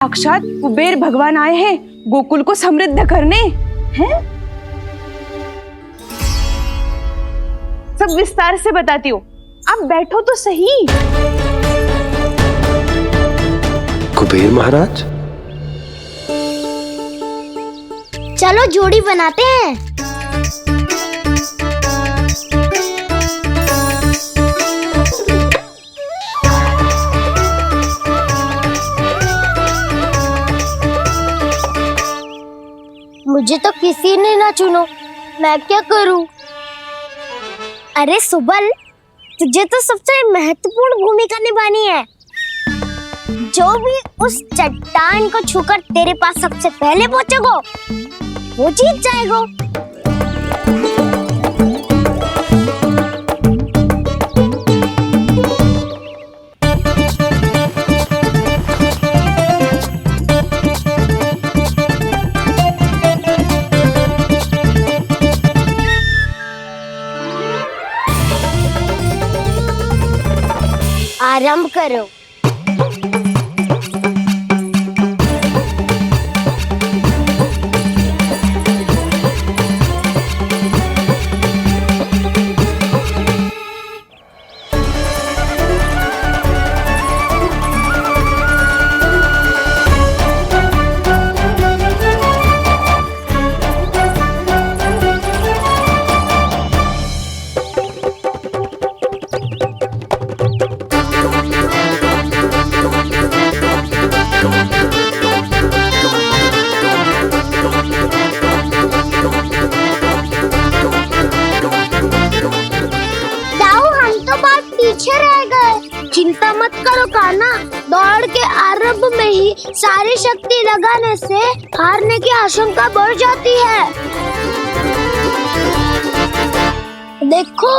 साक्षात कुबेर भगवान आए हैं गोकुल को समृद्ध करने हैं। सब विस्तार से बताती हूँ, आप बैठो तो सही। कुबेर महाराज, चलो जोड़ी बनाते हैं। मुझे तो किसी ने ना चुनो, मैं क्या करूं? अरे सुबल, तुझे तो सबसे महत्वपूर्ण भूमिका निभानी है। जो भी उस चट्टान को छूकर तेरे पास सबसे पहले पहुंचेगा, वो जीत जाएगा। आरंभ करो। चिंता मत करो कान्हा, दौड़ के आरंभ में ही सारी शक्ति लगाने से हारने की आशंका बढ़ जाती है। देखो,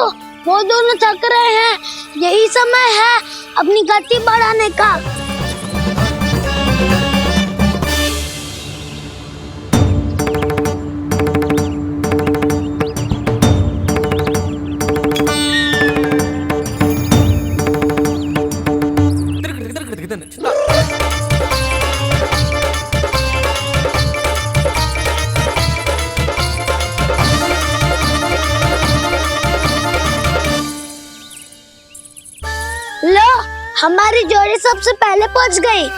वो दोनों थक रहे हैं, यही समय है अपनी गति बढ़ाने का। लो, हमारी जोड़ी सबसे पहले पहुंच गई।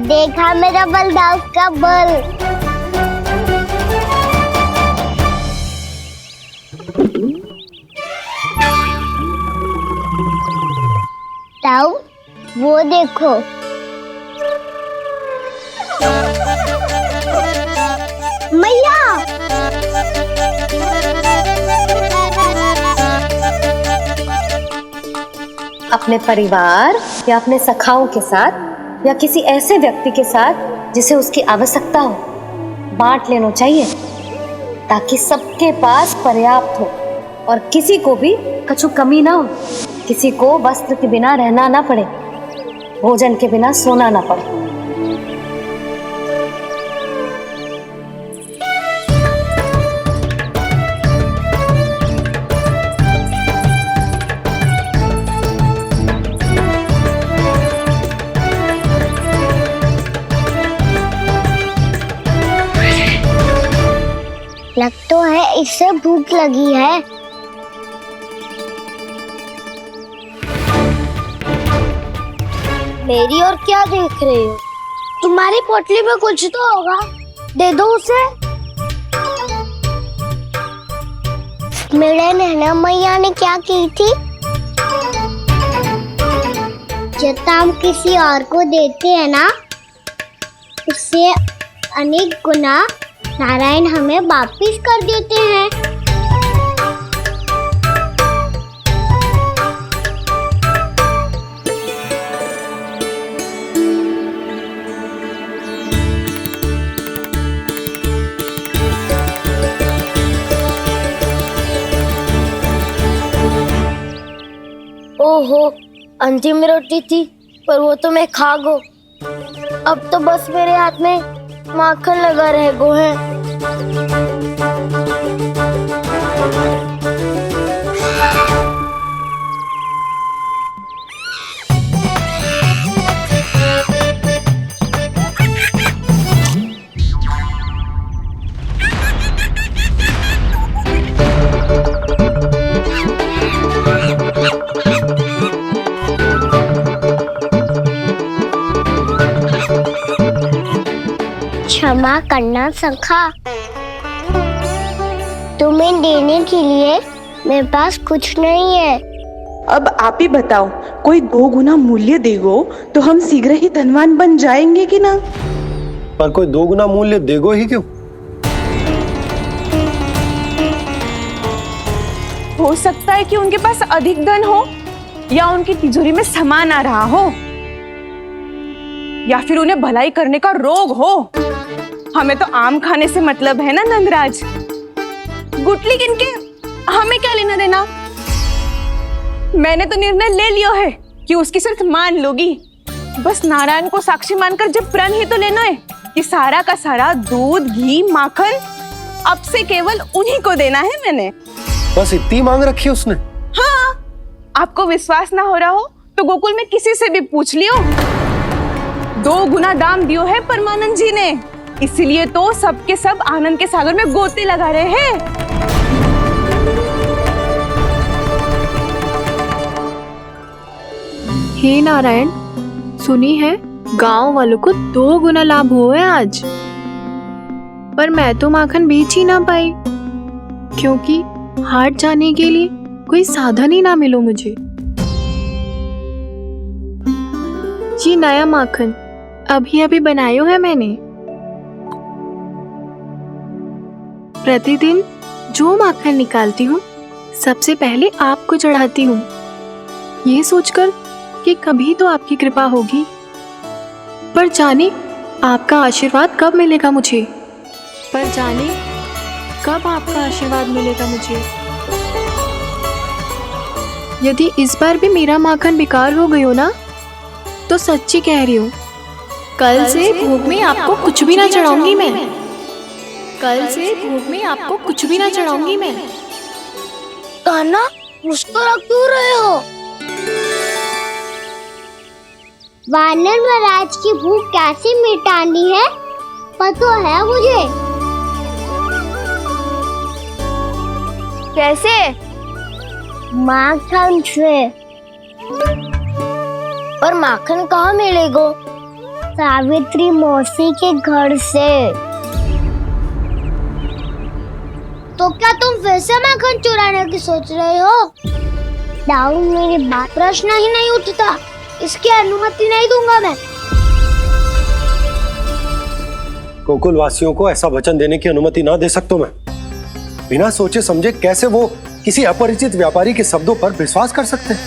देखा मेरा बलदाव का बल। ताऊ, वो देखो। मैया, अपने परिवार या अपने सखाओं के साथ या किसी ऐसे व्यक्ति के साथ जिसे उसकी आवश्यकता हो, बांट लेना चाहिए ताकि सबके पास पर्याप्त हो और किसी को भी कछु कमी ना हो। किसी को वस्त्र के बिना रहना ना पड़े, भोजन के बिना सोना ना पड़े। लग तो है इससे भूख लगी है। मेरी और क्या देख रहे हो? तुम्हारी पोटली में कुछ तो होगा, दे दो उसे। मेरे नैना मैया ने क्या की थी? जब हम किसी और को देते हैं ना, उससे अनेक गुना नारायण हमें वापिस कर देते हैं। ओहो, अंतिम रोटी थी, पर वो तो मैं खा गो। अब तो बस मेरे हाथ में माखन लगा रह गो है। क्षमा करना सखा। तुम्हें देने के लिए मेरे पास कुछ नहीं है। अब आप ही बताओ, कोई 2 गुना मूल्य देगो तो हम शीघ्र ही धनवान बन जाएंगे कि ना? पर कोई 2 गुना मूल्य देगो ही क्यों? हो सकता है कि उनके पास अधिक धन हो, या उनकी तिजोरी में सामान आ रहा हो, या फिर उन्हें भलाई करने का रोग हो। हमें तो आम खाने से मतलब है ना नंदराज। गुटली किनके, हमें क्या लेना देना। मैंने तो निर्णय ले लिया है कि उसकी सिर्फ मान लोगी। बस नारायण को साक्षी मानकर जब प्रण ही तो लेना है कि सारा का सारा दूध, घी, माखन अब से केवल उन्हीं को देना है मैंने। बस इतनी मांग रखी है उसने? हाँ, आपको विश्वास ना हो रहा हो तो गोकुल में किसी से भी पूछ लियो। 2 गुना दाम दियो है परमानंद जी ने, इसीलिए तो सबके सब आनंद के सागर में गोते लगा रहे हैं। हे नारायण, सुनी है गांव वालों को 2 गुना लाभ हुआ है आज। पर मैं तो माखन बेच ही ना पाई, क्योंकि हाट जाने के लिए कोई साधन ही ना मिलो मुझे। ये नया माखन अभी अभी बनायो है मैंने। प्रतिदिन जो माखन निकालती हूँ सबसे पहले आपको चढ़ाती हूँ, ये सोचकर कि कभी तो आपकी कृपा होगी। पर जाने आपका आशीर्वाद कब मिलेगा मुझे, पर जाने कब आपका आशीर्वाद मिलेगा मुझे। यदि इस बार भी मेरा माखन बेकार हो गयो ना, तो सच्ची कह रही हूँ, कल से भोग में आपको कुछ भी ना चढ़ाऊंगी मैं। कल से भोग में आपको कुछ भी ना चढ़ाऊंगी मैं। कान्हा, मुस्कुरा क्यों रहे हो? वानर महाराज की भूख कैसे मिटानी है पता है मुझे। कैसे? माखन से। और माखन कहाँ मिलेगा? सावित्री मौसी के घर से। तो क्या तुम फिर से माखन चुराने की सोच रहे हो? दाऊ, मेरी बात प्रश्न ही नहीं उठता, इसकी अनुमति नहीं दूंगा मैं। गोकुल वासियों को ऐसा वचन देने की अनुमति ना दे सकता मैं। बिना सोचे समझे कैसे वो किसी अपरिचित व्यापारी के शब्दों पर विश्वास कर सकते हैं?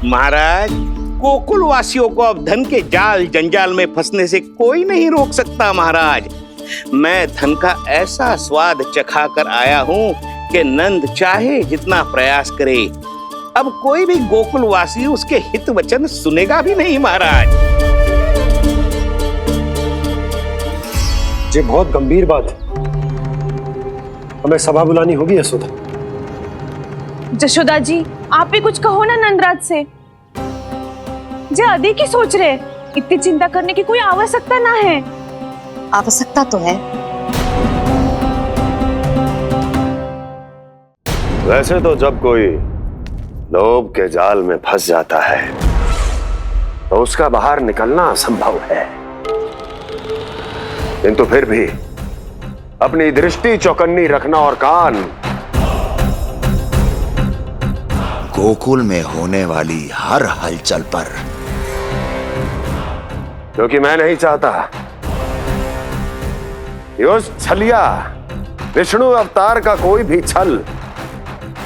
महाराज, गोकुल वासियों को अब धन के जाल जंजाल में फंसने से कोई नहीं रोक सकता। महाराज, मैं धन का ऐसा स्वाद चखा कर आया हूँ कि नंद चाहे जितना प्रयास करे, अब कोई भी गोकुल वासी उसके हित वचन सुनेगा भी नहीं। महाराज, ये बहुत गंभीर बात है, हमें सभा बुलानी होगी यशोदा। जशोदा जी, आप भी कुछ कहो ना नंदराज से। जे अधिक ही सोच रहे, इतनी चिंता करने की कोई आवश्यकता ना है। आवश्यकता तो है। वैसे तो जब कोई लोभ के जाल में फंस जाता है तो उसका बाहर निकलना असंभव है, किंतु फिर भी अपनी दृष्टि चौकन्नी रखना और कान गोकुल में होने वाली हर हलचल पर, क्योंकि मैं नहीं चाहता कि उस छलिया विष्णु अवतार का कोई भी छल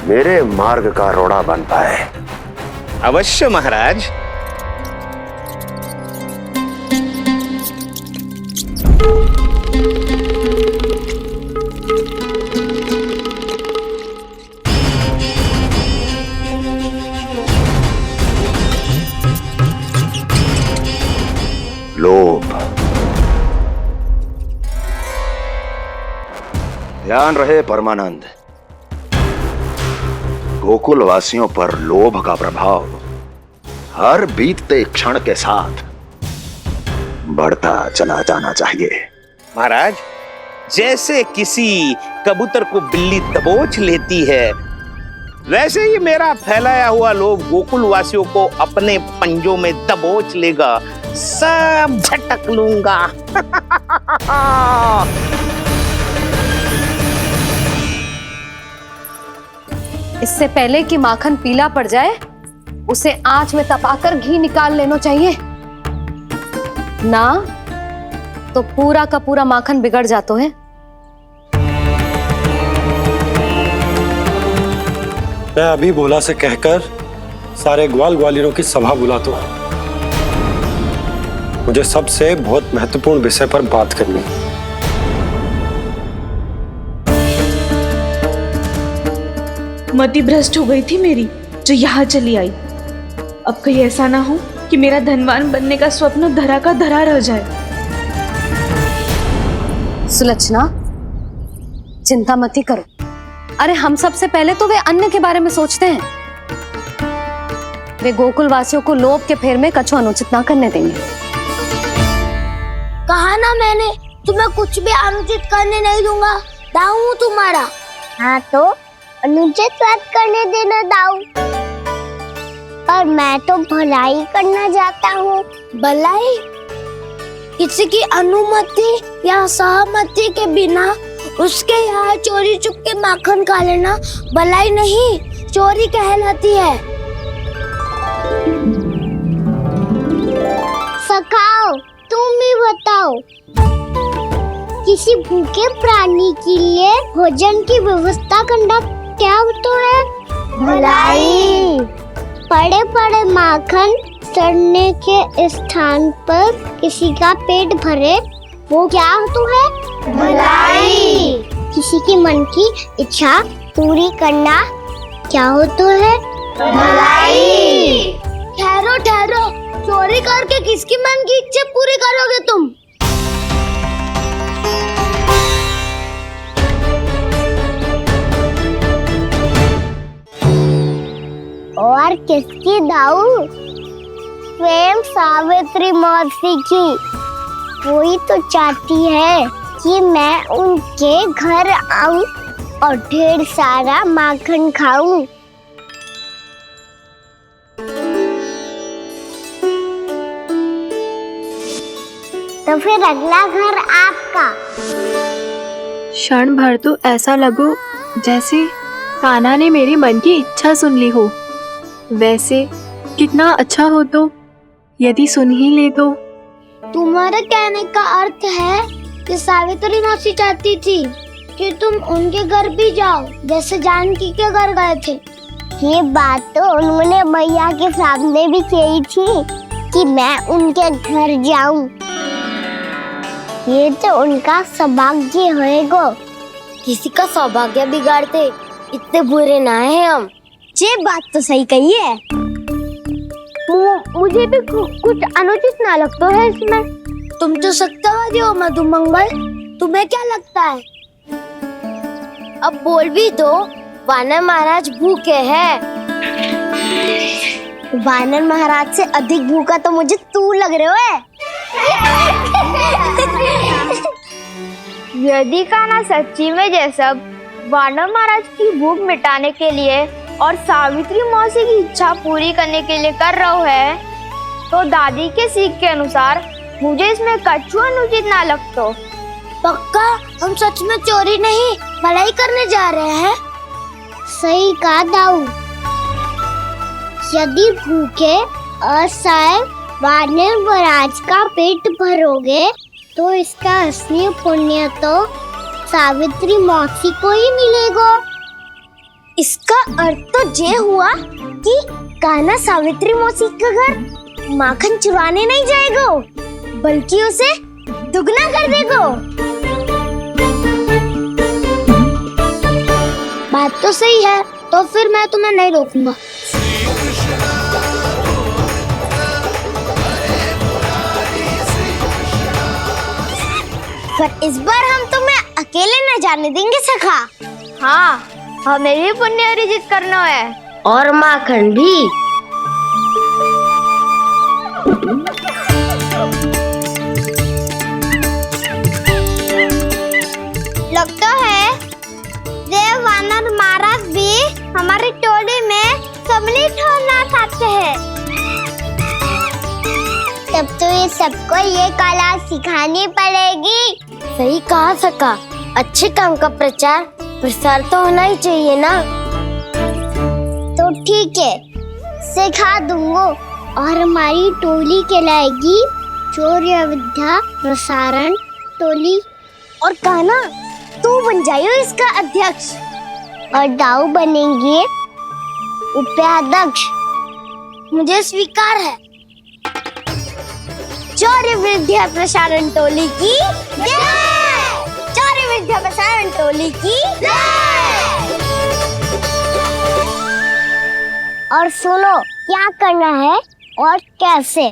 मेरे मार्ग का रोड़ा बन पाए। अवश्य महाराज। लोभ। ध्यान रहे परमानंद, गोकुल वासियों पर लोभ का प्रभाव हर बीतते क्षण के साथ बढ़ता चला जाना चाहिए। वैसे ही मेरा फैलाया हुआ लोभ गोकुल वासियों को अपने पंजों में दबोच लेगा, सब झटक लूंगा। इससे पहले कि माखन पीला पड़ जाए, उसे आंच में तपाकर घी निकाल लेना चाहिए ना, तो पूरा का पूरा माखन बिगड़ जाता है। मैं अभी बोला से कहकर सारे ग्वाल ग्वालियरों की सभा बुलाता हूं। मुझे सबसे बहुत महत्वपूर्ण विषय पर बात करनी है। मति भ्रष्ट हो गई थी मेरी, जो यहाँ चली आई। अब कहीं ऐसा ना हो कि मेरा धनवान बनने का स्वप्न धरा का धरा रह जाए। सुलक्षणा, चिंता मत ही करो। अरे हम सबसे पहले तो वे अन्न के बारे में सोचते हैं। वे गोकुल वासियों को लोभ के फेर में कछु अनुचित ना करने देंगे। कहा ना मैंने, तुम्हें कुछ भी अनुचित करने नहीं दूंगा। दाऊ हूँ तुम्हारा। हाँ तो अनुचित बात करने देना दाऊ। पर मैं तो भलाई करना चाहता हूँ। भलाई? किसी की अनुमति या सहमति के बिना उसके यहाँ चोरी चुप के माखन खा लेना भलाई नहीं, चोरी कहलाती है। सखाओ, तुम ही बताओ, किसी भूखे प्राणी के लिए भोजन की व्यवस्था करना क्या तो है? भलाई। पड़े पड़े माखन सड़ने के स्थान पर किसी का पेट भरे, वो क्या तो है? भलाई। किसी की मन की इच्छा पूरी करना क्या हो तो है? भलाई। ठहरो ठहरो, चोरी करके किसकी मन की इच्छा पूरी करोगे तुम? और किसकी दाऊ? स्वयं सावित्री मौसी की। वही तो चाहती है कि मैं उनके घर आऊं और ढेर सारा माखन खाऊं। तो फिर अगला घर आपका। क्षण भर तो ऐसा लगो जैसे कान्हा ने मेरे मन की इच्छा सुन ली हो। वैसे कितना अच्छा हो तो यदि सुन ही ले तो। तुम्हारे कहने का अर्थ है कि सावित्री मौसी चाहती थी कि तुम उनके घर भी जाओ, जैसे जानकी के घर गए थे। ये बात तो उन्होंने मैया के सामने भी कही थी कि मैं उनके घर जाऊं। ये तो उनका सौभाग्य होएगा। किसी का सौभाग्य बिगाड़ते इतने बुरे ना है हम। ये बात तो सही कही है। मुझे भी कुछ अनुचित ना लगता है इसमें। तुम तो सत्यवादी हो मधुमंगल, तुम्हें क्या लगता है? अब बोल भी दो, वानर महाराज भूखे हैं। वानर महाराज से अधिक भूखा तो मुझे तू लग रहे हो। यदि कान्हा सच्ची में जैसा वानर महाराज की भूख मिटाने के लिए और सावित्री मौसी की इच्छा पूरी करने के लिए कर रहा है, तो दादी के सीख के अनुसार मुझे इसमें कछु अनुचित ना लगता। पक्का हम सच में चोरी नहीं भलाई करने जा रहे हैं। सही कहा दाऊ। यदि भूखे असहाय वानर महाराज का पेट भरोगे तो इसका असली पुण्य तो सावित्री मौसी को ही मिलेगा। इसका अर्थ तो ये हुआ कि कान्हा सावित्री मौसी का घर माखन चुराने नहीं जाएगा, बल्कि उसे दुगना कर देगा। बात तो सही है, तो फिर मैं तुम्हें नहीं रोकूंगा। पर इस बार हम तुम्हें अकेले न जाने देंगे सखा। हाँ, हमें भी पुण्य अर्जित करना है और माखन भी। लगता है देव वानर महाराज भी हमारी टोली ये सबको ये कला सिखानी पड़ेगी। सही कहा सका, अच्छे काम का प्रचार प्रसार तो होना ही चाहिए ना। तो ठीक है, सिखा दूंगा और हमारी टोली कहलाएगी शौर्य विद्या प्रसारण टोली। और कान्हा तू बन जाइयो इसका अध्यक्ष और दाऊ बनेंगे उपाध्यक्ष। मुझे स्वीकार है। शौर्य विद्या प्रसारण टोली की जय! शौर्य विद्या प्रसारण टोली की जय! और सुनो क्या करना है और कैसे।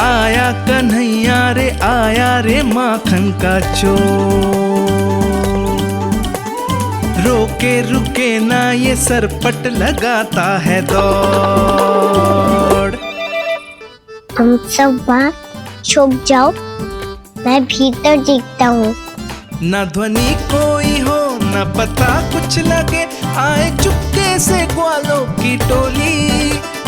आया कन्हैया रे माखन का चोर, रोके रुके ना ये सरपट लगाता है दौड़। तुम सब वहाँ छुप जाओ, मैं भीतर देखता हूँ। न ध्वनि कोई हो न पता कुछ लगे, आए चुपके से ग्वालों की टोली।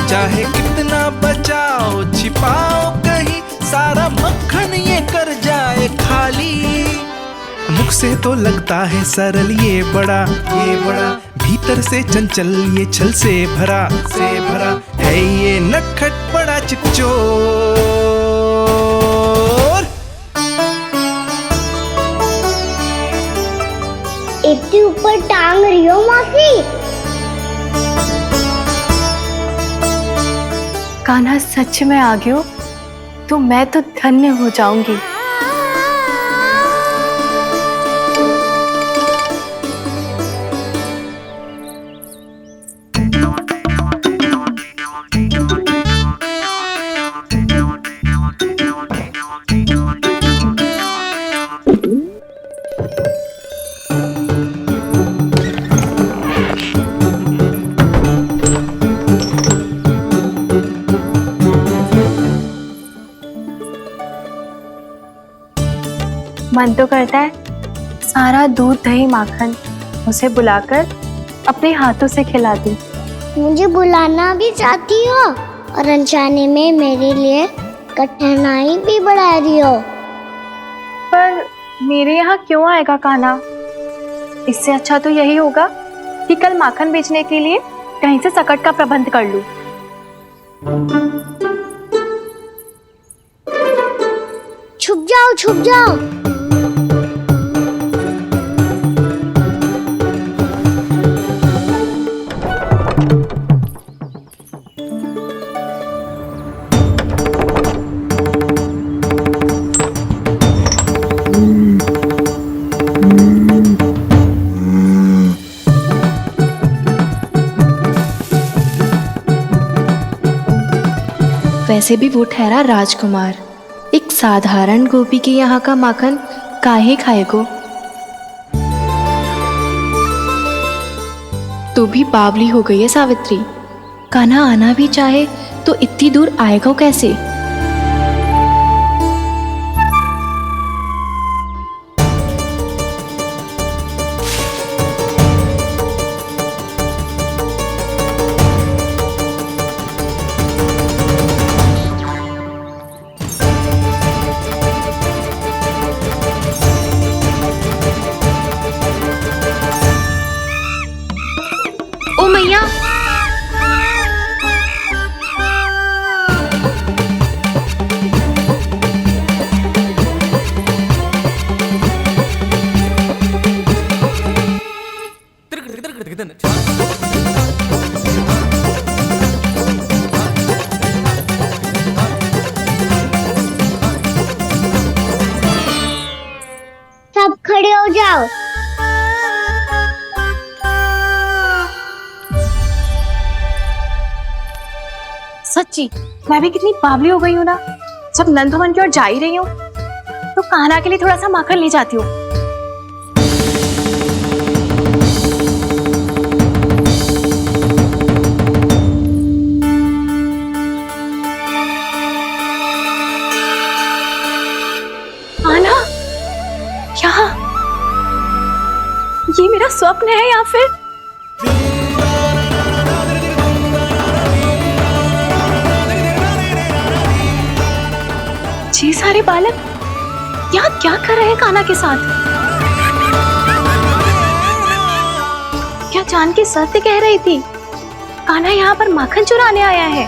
चाहे कितना बचाओ छिपाओ कहीं, सारा मक्खन ये कर जाए खाली। मुख से तो लगता है सरल ये बड़ा भीतर से चंचल ये छल से भरा है ये नटखट बड़ा चिकचोर। इतने ऊपर टांग रही हो मौसी। कान्हा सच में आ गए हो तो मैं तो धन्य हो जाऊंगी। मन तो करता है सारा दूध दही माखन उसे बुलाकर अपने हाथों से खिला दूं। मुझे बुलाना भी चाहती हो और अनजाने में मेरे लिए कठिनाई भी बढ़ा रही हो। पर मेरे यहाँ क्यों आएगा कान्हा? इससे अच्छा तो यही होगा कि कल माखन बेचने के लिए कहीं से सकट का प्रबंध कर लूं। छुप जाओ छुप जाओ। वैसे भी वो ठहरा राजकुमार, एक साधारण गोपी के यहाँ का माखन काहे खाएगो। तू भी बावली हो गई है सावित्री। कान्हा आना भी चाहे तो इतनी दूर आएगा कैसे? ओ मैया, सब खड़े हो जाओ। सच्ची मैं भी कितनी बावली हो गई हूँ ना। जब नंदवन की ओर जा ही रही हूँ तो कान्हा के लिए थोड़ा सा माखन ले जाती हूँ। मेरा स्वप्न है या फिर ये सारे बालक यहाँ क्या कर रहे हैं कान्हा के साथ? क्या जानकी सत्य कह रही थी? कान्हा यहाँ पर माखन चुराने आया है।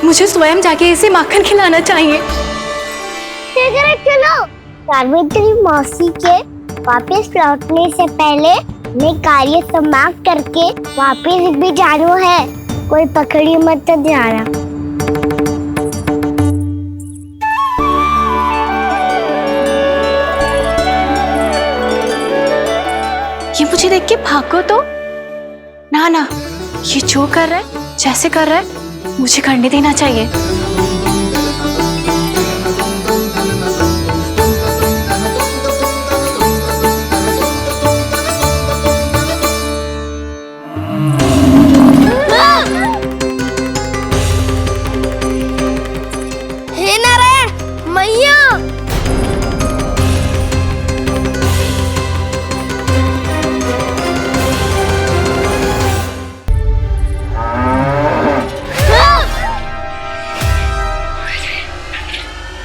मुझे स्वयं जाके इसे माखन खिलाना चाहिए। चलो सावित्री मौसी के वापस लौटने से पहले मैं कार्य समाप्त करके वापस भी जाना है। कोई पकड़ी मत जाना। ये मुझे देख के भागो तो ना ना, ये जो कर रहा है, जैसे कर रहा है, मुझे करने देना चाहिए।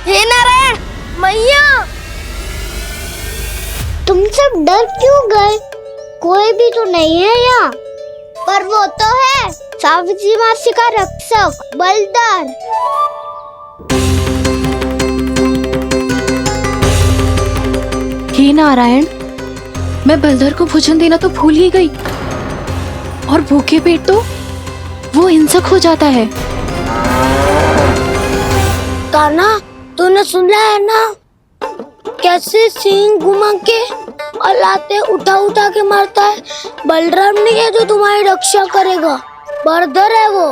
हे नारायण मैया, तुम सब डर क्यों गए? कोई भी तो नहीं है यहाँ। पर वो तो है, सावित्री मासी का रक्षक बलदार। हे नारायण, मैं बलधर को भोजन देना तो भूल ही गई, और भूखे पेट तो वो हिंसक हो जाता है। कान्हा, तूने सुना है ना कैसे सींग घुमा के और लाते उठा उठा के मारता है? बलराम नहीं है जो तुम्हारी रक्षा करेगा, बलधर है वो।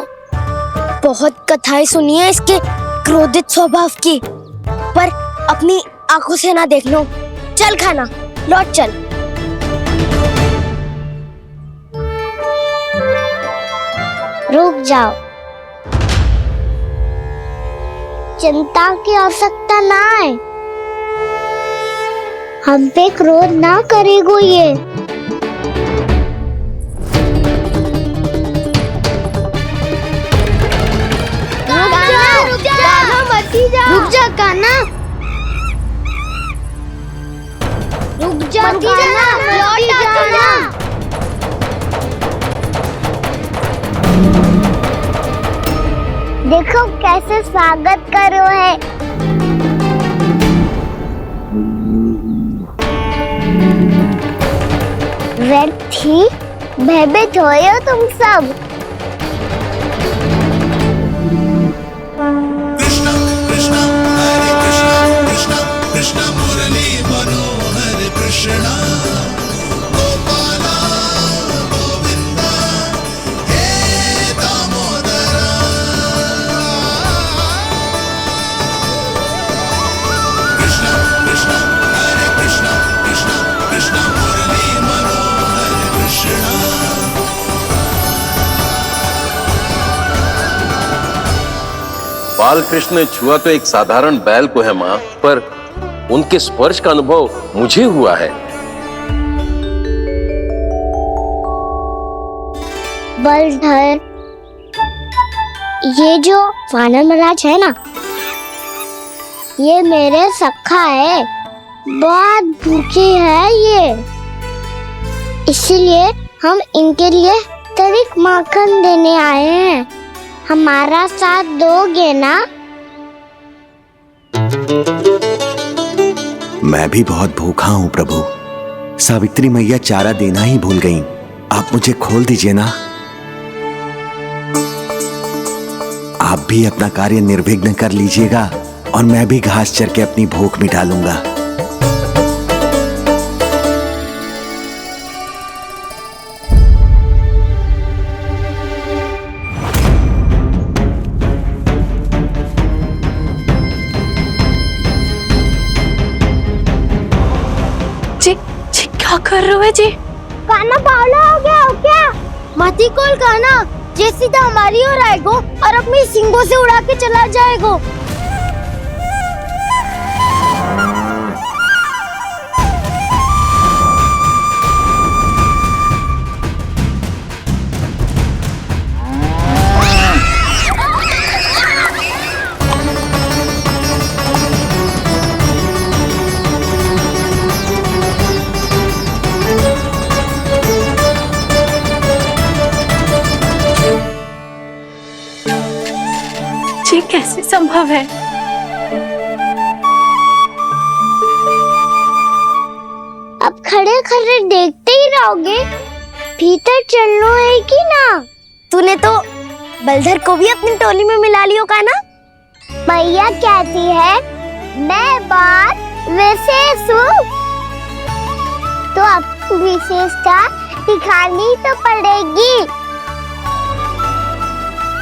बहुत कथाएं सुनी है इसके क्रोधित स्वभाव की, पर अपनी आंखों से ना देख लो। चल खाना, लौट चल। रुक जाओ, चिंता की आवश्यकता ना है। हम पे क्रोध ना करेगो ये। रुक जा कान्हा, रुक जा कान्हा, लौट जाना। देखो कैसे स्वागत करो है। व्यर्थी भयभीत हो तुम सब। कृष्णा कृष्णा हरे कृष्णा कृष्णा कृष्णा मुरली मनोहर कृष्णा गोपाला गोविंदा हे दामोदरा। कृष्णा कृष्णा हरे कृष्णा कृष्णा कृष्णा मुरली मनोहर कृष्णा। बाल कृष्ण ने छुआ तो एक साधारण बैल को है मां, पर उनके स्पर्श का अनुभव मुझे हुआ है। बलधर, ये जो वानर महाराज है ना, ये मेरे सखा है। बहुत भूखे है ये, इसलिए हम इनके लिए तरीक माखन देने आए हैं। हमारा साथ दोगे ना? मैं भी बहुत भूखा हूँ प्रभु। सावित्री मैया चारा देना ही भूल गईं। आप मुझे खोल दीजिए ना। आप भी अपना कार्य निर्विघ्न कर लीजिएगा और मैं भी घास चर के अपनी भूख मिटा लूंगा। क्या कर रहे हो जी? कान्हा पावला हो गया हो क्या? मती कोल कान्हा, जे सीधा हमारी ओर आएगो और अपनी सींगों से उड़ा के चला जाएगो। संभव है। अब खड़े खड़े देखते ही रहोगे? भीतर चलना है कि ना? तूने तो बलधर को भी अपनी टोली में मिला लियो का ना? मैया कहती है मैं बात विशेष हूँ, तो अब विशेषता दिखानी तो पड़ेगी।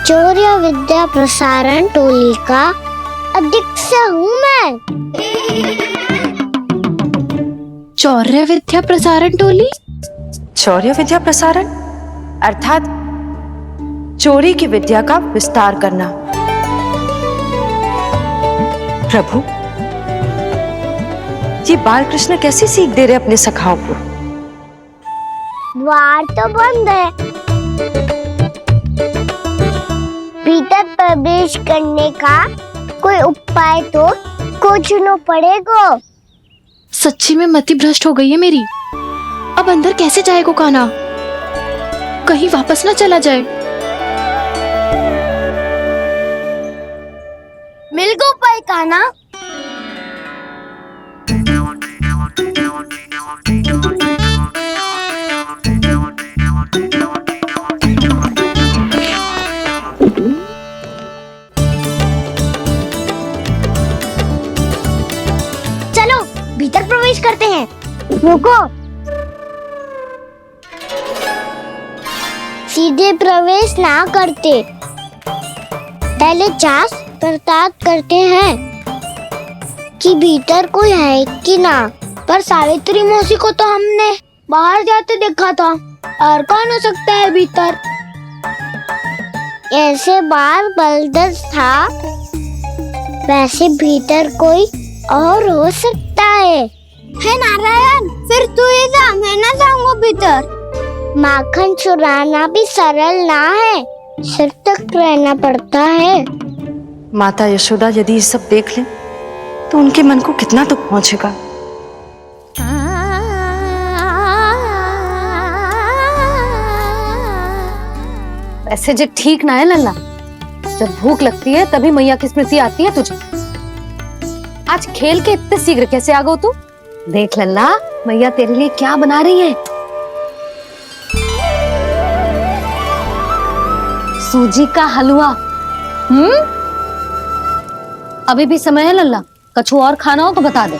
चौर्य विद्या प्रसारण टोली का अध्यक्ष हूँ मैं। चौर्य विद्या प्रसारण टोली? चौर्य विद्या प्रसारण अर्थात चोरी की विद्या का विस्तार करना। प्रभु, ये बाल कृष्ण कैसी सीख दे रहे अपने सखाओं को? द्वार तो बंद है, भीतर प्रवेश करने का कोई उपाय तो खोजना पड़ेगा। सच्ची में मति भ्रष्ट हो गई है मेरी। अब अंदर कैसे जाएगा कान्हा? कहीं वापस ना चला जाए। मिल गो उपाय कान्हा। चलो भीतर प्रवेश करते हैं। रुको, सीधे प्रवेश ना करते, पहले जांच पड़ताल करते हैं कि भीतर कोई है कि ना। पर सावित्री मौसी को तो हमने बाहर जाते देखा था, और कौन हो सकता है भीतर? ऐसे बार बलदर था, वैसे भीतर कोई और हो सकता है नारायण? फिर तू ही जा, मैं ना जाऊंगा भीतर। माखन चुराना भी सरल ना है, सिर तक रहना पड़ता है। माता यशोदा यदि ये सब देख लें तो उनके मन को कितना दुख पहुंचेगा। ऐसे जो ठीक ना है लल्ला, जब भूख लगती है तभी मैया की स्मृति आती है तुझे। आज खेल के इतने शीघ्र कैसे आ गो तू? देख लल्ला, मैया तेरे लिए क्या बना रही है। सूजी का हलवा। अभी भी समय है लल्ला, कछु और खाना हो तो बता दे।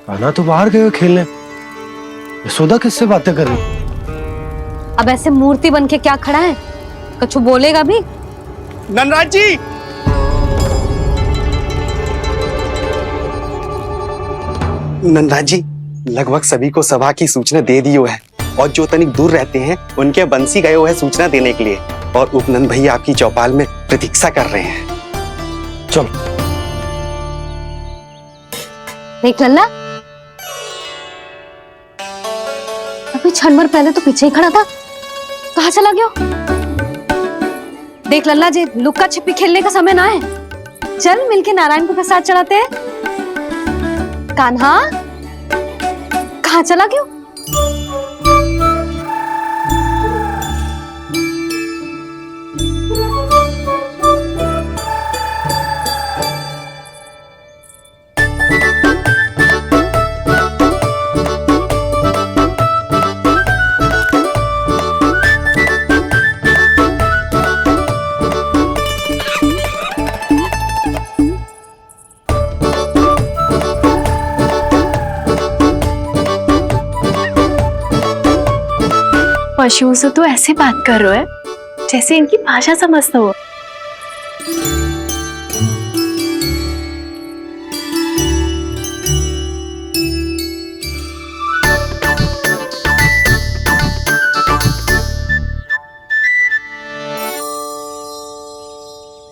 कान्हा तो बाहर गए हो खेलने, यशोदा किससे बातें कर रही? अब ऐसे मूर्ति बन के क्या खड़ा है? कछु बोलेगा भी? नंदराज जी, नंदराज जी, लगभग सभी को सभा की सूचना दे दी है, और जो तनिक दूर रहते हैं उनके बंसी गए हुए सूचना देने के लिए, और उपनंद भैया आपकी चौपाल में प्रतीक्षा कर रहे हैं। चलो। देख लल्ला, अभी क्षण भर पहले तो पीछे ही खड़ा था, कहाँ चला गया? देख लल्ला जी, लुक्का छिपी खेलने का समय ना है। चल मिलके नारायण को प्रसाद चढ़ाते हैं। कान्हा, कहाँ चला गया? पशुओं से तो ऐसे बात कर रहे हो जैसे इनकी भाषा समझता हो।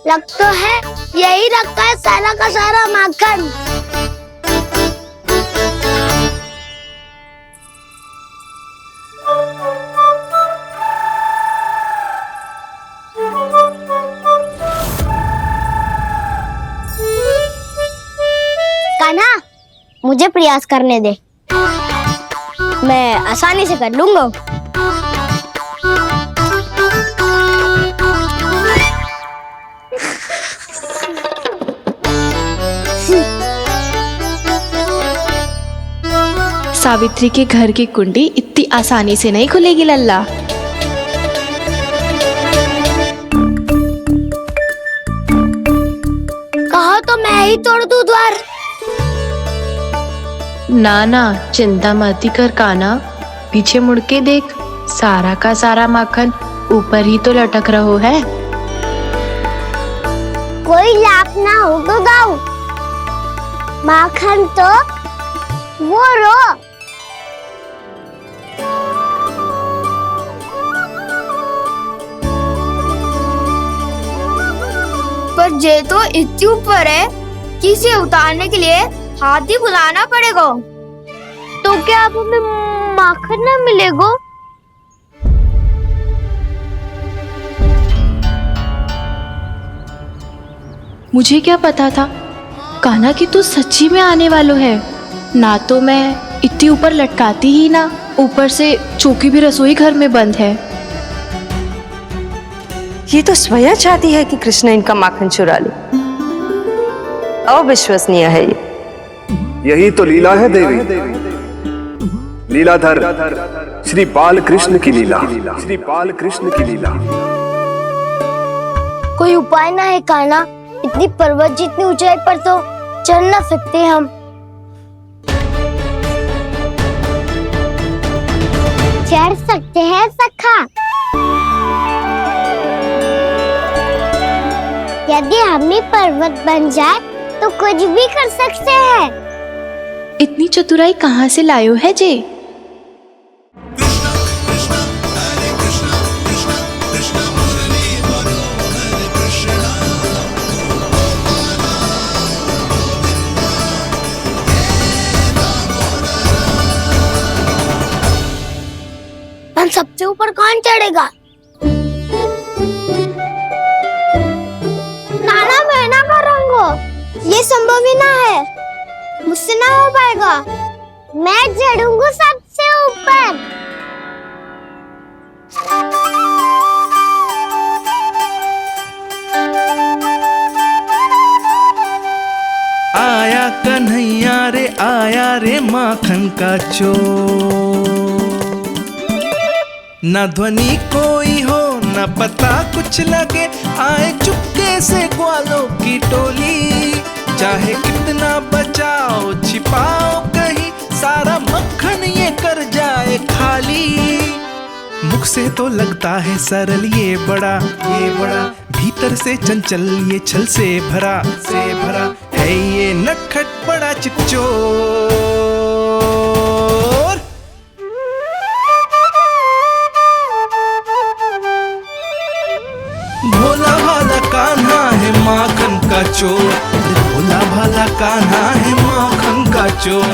लग तो है यही रखा है सारा का सारा माखन। कान्हा, मुझे प्रयास करने दे, मैं आसानी से कर लूंगा। सावित्री के घर की कुंडी इतनी आसानी से नहीं खुलेगी लल्ला। कहा तो मैं ही तोड़ दूं द्वार। ना ना, चिंता मत कर काना, पीछे मुड़ के देख, सारा का सारा माखन ऊपर ही तो लटक रहो है। कोई लाभ ना हो तो दाऊ, माखन तो वो रो। पर जे तो इतनी ऊपर है कि इसे उतारने के लिए हाथी बुलाना पड़ेगा। तो क्या अब हमें माखन ना मिलेगा? मुझे क्या पता था कान्हा कि तू सच्ची में आने वालो है। ना तो मैं इतनी ऊपर लटकाती ही ना, ऊपर से चौकी भी रसोई घर में बंद है। ये तो स्वयं चाहती है कि कृष्ण इनका माखन चुरा ले। अविश्वसनीय है ये। यही तो लीला है देवी, लीलाधर श्री बाल कृष्ण की लीला, श्री बाल कृष्ण की लीला। कोई उपाय ना है कान्हा? इतनी पर्वत जितनी ऊंचाई पर तो चढ़ ना सकते हम। चढ़ सकते हैं सखा, यदि हम ही पर्वत बन जाए तो कुछ भी कर सकते हैं। इतनी चतुराई कहाँ से लायो है जे? हम सबसे ऊपर कौन चढ़ेगा? नाना मैं ना करूँगा, ये संभव ही ना है, मुझसे ना हो पाएगा। मैं चढ़ूंगा सबसे ऊपर। आया कन्हैया रे, आया रे माखन का चोर। न ध्वनि कोई हो, न पता कुछ लगे, आए चुपके से ग्वालों की टोली। चाहे कितना बचाओ छिपाओ कहीं, सारा मक्खन ये कर जाए खाली। मुख से तो लगता है सरल ये बड़ा, भीतर से चंचल ये छल से भरा है ये नटखट बड़ा चिच्चोर। भोला भाला कान्हा है माखन का चोर, भोला भाला कान्हा है माखन का चोर,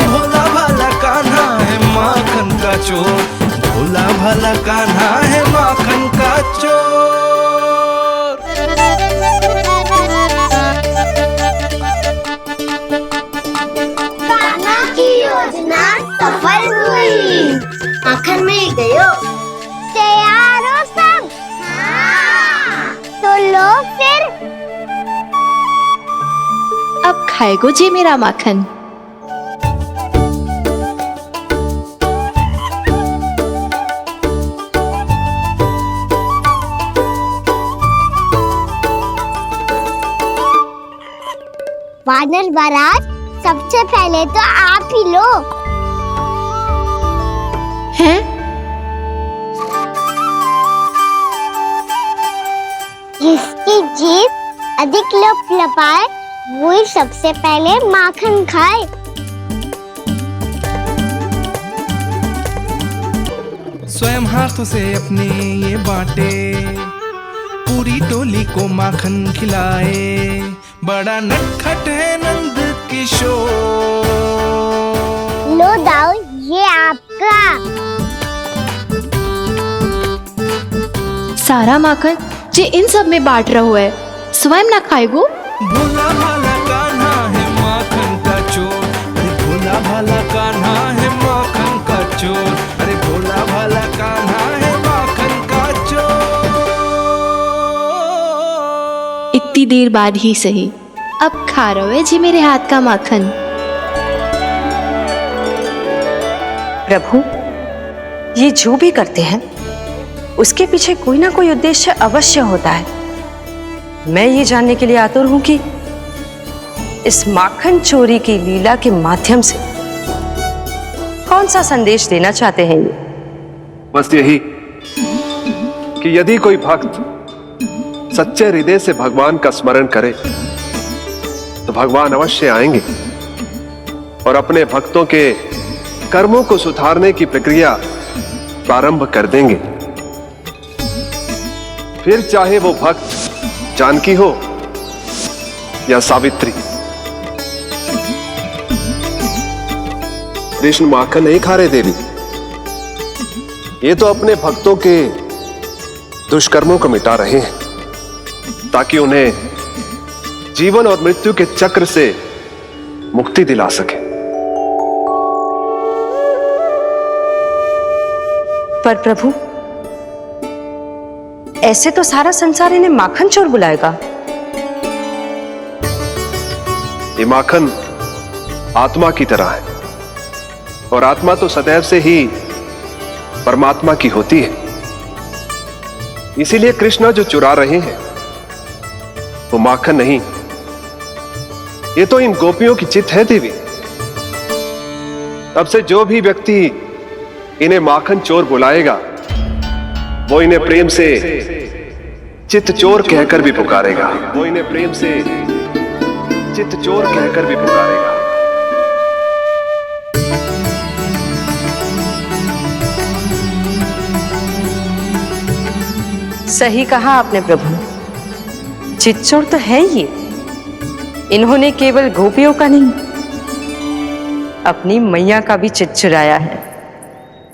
भोला भाला कान्हा है माखन का चोर, भोला भाला कान्हा है माखन का चोर। कान्हा की योजना सफल हुई, माखन मिल गयो। तैयार हो सब? तो लो फिर। अब खाएगो जे मेरा माखन। वानर महाराज, सबसे पहले तो आप ही लो। हैं? जिसकी जीभ अधिक लपलपाए वही सबसे पहले माखन खाए। स्वयं हाथों से अपने ये बांटे, पूरी टोली को माखन खिलाए। बड़ा नटखट है नंद किशोर। लो दाऊ, ये आपका। सारा माखन जे इन सब में बांट रहो है, स्वयं ना खाएगो। भोला भाला कान्हा है माखन का चोर, अरे भोला भाला कान्हा है माखन का चोर, अरे भोला भाला कान्हा है माखन का चोर। इतनी देर बाद ही सही, अब खा रहो है जी मेरे हाथ का माखन। प्रभु, ये जो भी करते हैं उसके पीछे कोई ना कोई उद्देश्य अवश्य होता है। मैं ये जानने के लिए आतुर हूं कि इस माखन चोरी की लीला के माध्यम से कौन सा संदेश देना चाहते हैं ये? बस यही कि यदि कोई भक्त सच्चे हृदय से भगवान का स्मरण करे तो भगवान अवश्य आएंगे और अपने भक्तों के कर्मों को सुधारने की प्रक्रिया प्रारंभ कर देंगे। फिर चाहे वो भक्त जानकी हो या सावित्री। कृष्ण माखन नहीं खा रहे देवी, ये तो अपने भक्तों के दुष्कर्मों को मिटा रहे हैं ताकि उन्हें जीवन और मृत्यु के चक्र से मुक्ति दिला सके। पर प्रभु, ऐसे तो सारा संसार इन्हें माखन चोर बुलाएगा। ये माखन आत्मा की तरह है और आत्मा तो सदैव से ही परमात्मा की होती है। इसीलिए कृष्ण जो चुरा रहे हैं वो माखन नहीं, ये तो इन गोपियों की चित है देवी। तब से जो भी व्यक्ति इन्हें माखन चोर बुलाएगा वो इन्हें प्रेम से चित चोर कहकर भी पुकारेगा। वो इन्हें प्रेम से चित चोर कहकर भी पुकारेगा। सही कहा आपने प्रभु, चितचोर तो है ये। इन्होंने केवल गोपियों का नहीं, अपनी मैया का भी चित चुराया है।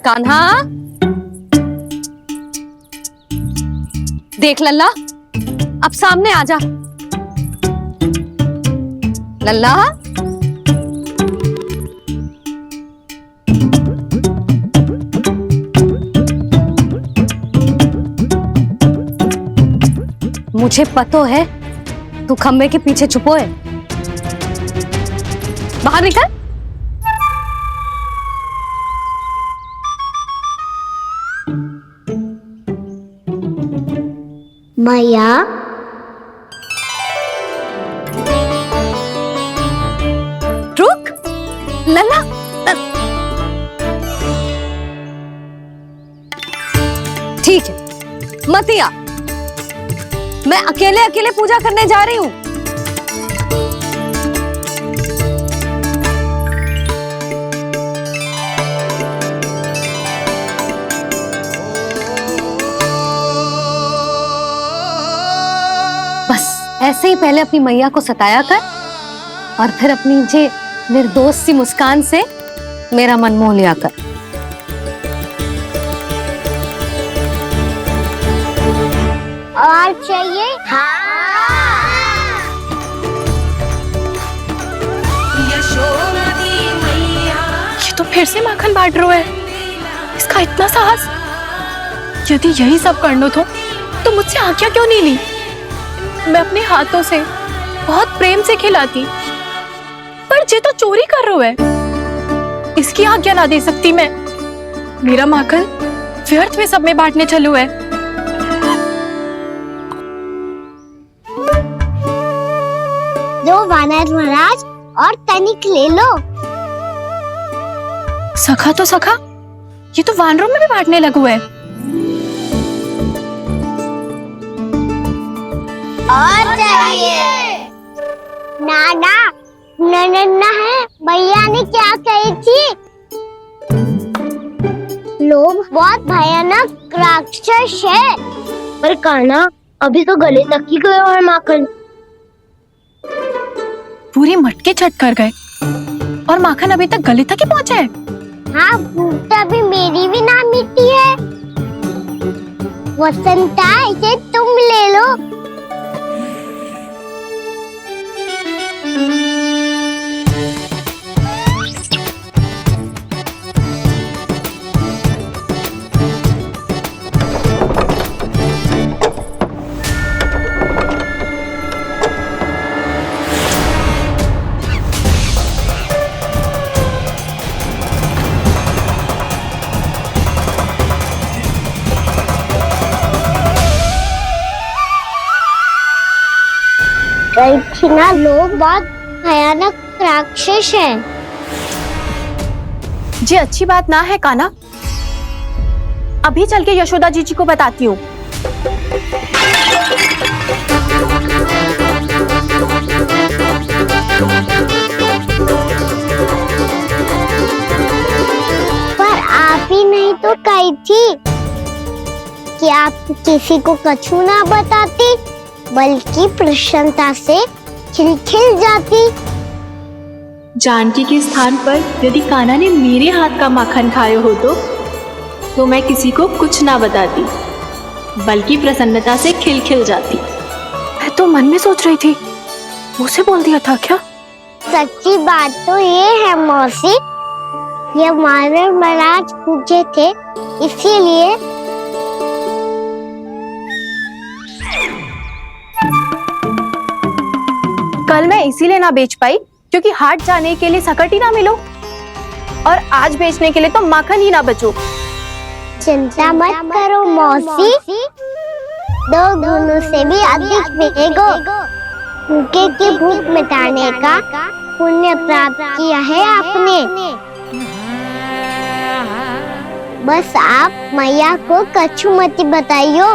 कान्हा, देख लल्ला, अब सामने आ जा। लल्ला, मुझे पतो है तू खम्बे के पीछे छुपो है। बाहर निकल। मैया, रुक लल्ला, ठीक है मत आ, मैं अकेले अकेले पूजा करने जा रही हूँ। बस ऐसे ही पहले अपनी मैया को सताया कर और फिर अपनी जे निर्दोष सी मुस्कान से मेरा मन मोह लिया कर। और चाहिए? ये तो फिर से माखन बांट रहा है। इसका इतना साहस। यदि यही सब करना तो मुझसे आज्ञा क्यों नहीं ली? मैं अपने हाथों से बहुत प्रेम से खिलाती, पर ये तो चोरी कर रहा है। इसकी आज्ञा ना दे सकती मैं। मेरा माखन व्यर्थ में सब में बांटने चलू है। दो वानर महाराज और तनिक ले लो। सखा तो सखा, ये तो वानरों में भी बांटने लगू है। और चाहिए? नाना, नन्ना है, भैया ने क्या कही थी? लोभ बहुत भयानक राक्षस है। पर कान्हा, अभी तो गले तक ही गया है माखन। पूरी मटके चट कर गए और माखन अभी तक गले तक ही पहुंचा है। हाँ, भूख अभी मेरी भी ना मिटी है। वसंता, इसे तुम ले लो। ना लोग बहुत भयानक राक्षस हैं। जी अच्छी बात ना है कान्हा, अभी चल के यशोदा जी को बताती हूँ। पर आप ही नहीं तो कही थी कि आप किसी को कछु ना बताती, बल्कि प्रसन्नता से खिलखिल जाती। जानकी के स्थान पर यदि कान्हा ने मेरे हाथ का माखन खाया हो तो मैं किसी को कुछ ना बताती, बल्कि प्रसन्नता से खिलखिल जाती। मैं तो मन में सोच रही थी, मुझसे बोल दिया था क्या? सच्ची बात तो ये है मौसी, ये मानव महाराज पूछे थे, इसीलिए कल मैं इसीलिए ना बेच पाई क्योंकि हाट जाने के लिए सकट ही ना मिलो, और आज बेचने के लिए तो माखन ही ना बचो। चिंता मत करो मौसी, 2 गुणों से भी अधिक मिलेगा। भूखे की भूख मिटाने का पुण्य प्राप्त किया है आपने। बस आप मैया को कछु मत बताइयो।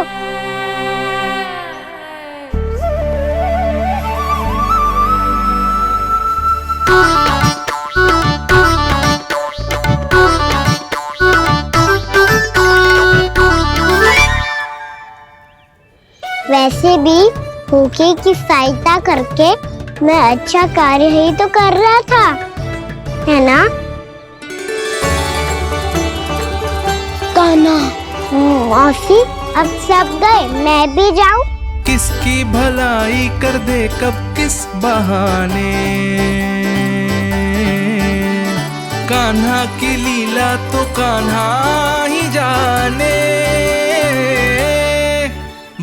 वैसे भी भूखे की सहायता करके मैं अच्छा कार्य ही तो कर रहा था, है ना? कान्हा, मौसी अब सब गए, मैं भी जाऊं? किसकी भलाई कर दे कब किस बहाने, कान्हा की लीला तो कान्हा ही जाने।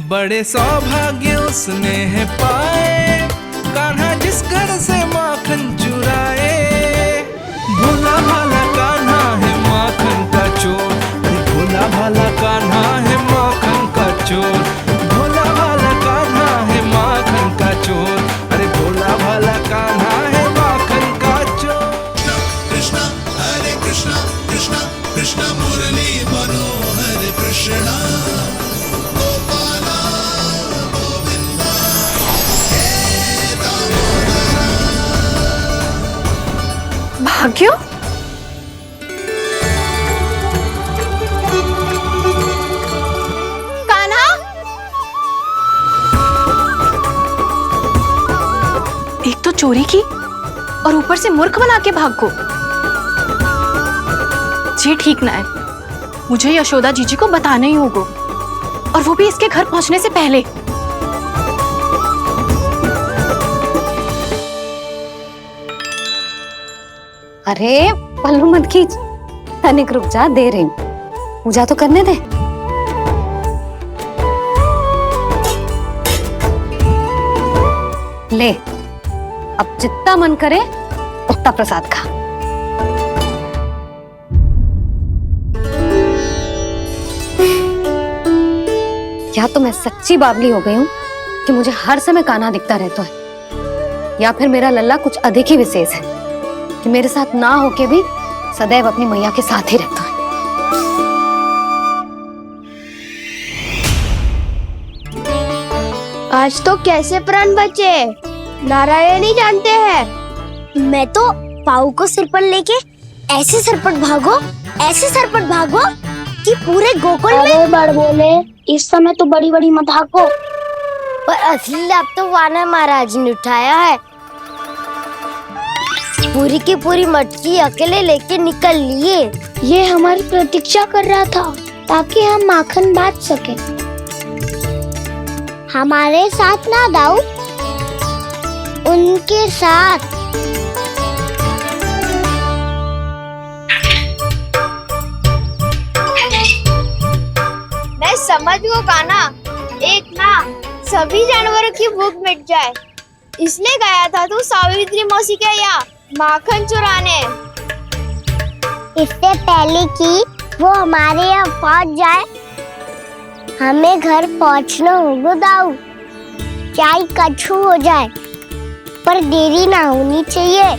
बड़े सौभाग्य उसने है पाए, कान्हा जिस घर से माखन चुराए। भोला भाला कान्हा है माखन का चोर, भोला भाला कान्हा है माखन का चोर, भोला भाला कान्हा है माखन का चोर, अरे भोला भाला कान्हा है माखन का चोर। कृष्णा हरे कृष्णा कृष्णा कृष्णा मुरली मनोहर कृष्णा गोपाला गोविंदा हे दामोदरा। भाग्यो, कान्हा, एक तो चोरी की और ऊपर से मूर्ख बना के भागो। ये ठीक ना है, मुझे यशोदा जीजी को बताना ही होगा, और वो भी इसके घर पहुंचने से पहले। अरे पल्लू मत खींच, तनिक रुक जा, दे रही हूँ, पूजा तो करने दे। ले, अब जितना मन करे उतना प्रसाद खा। या तो मैं सच्ची बावली हो गई हूँ कि मुझे हर समय कान्हा दिखता रहता है, या फिर मेरा लल्ला कुछ अधिक ही विशेष है कि मेरे साथ ना होके भी सदैव अपनी मैया के साथ ही रहता है। आज तो कैसे प्राण बचे, नारायण ही जानते हैं। मैं तो पाऊ को सिर पर लेके ऐसे सरपट भागो, ऐसे सरपट भागो कि पूरे गोकुल में बड़ बोले, इस समय तो बड़ी बड़ी मत हाको। पर असली लाभ तो वानर महाराज ने उठाया है। पूरी की पूरी मटकी अकेले लेके निकल लिए। ये हमारी प्रतीक्षा कर रहा था ताकि हम माखन बांट सके। हमारे साथ ना दाऊ, उनके साथ। मैं समझ गो कान्हा, एक ना सभी जानवरों की भूख मिट जाए, इसलिए गया था तू सावित्री मौसी के यहाँ माखन चुराने। इससे पहले कि वो हमारे यहाँ पहुँच जाए, हमें घर पहुँचना होगा दाऊ, चाहे कछु हो जाए। पर देरी ना होनी चाहिए।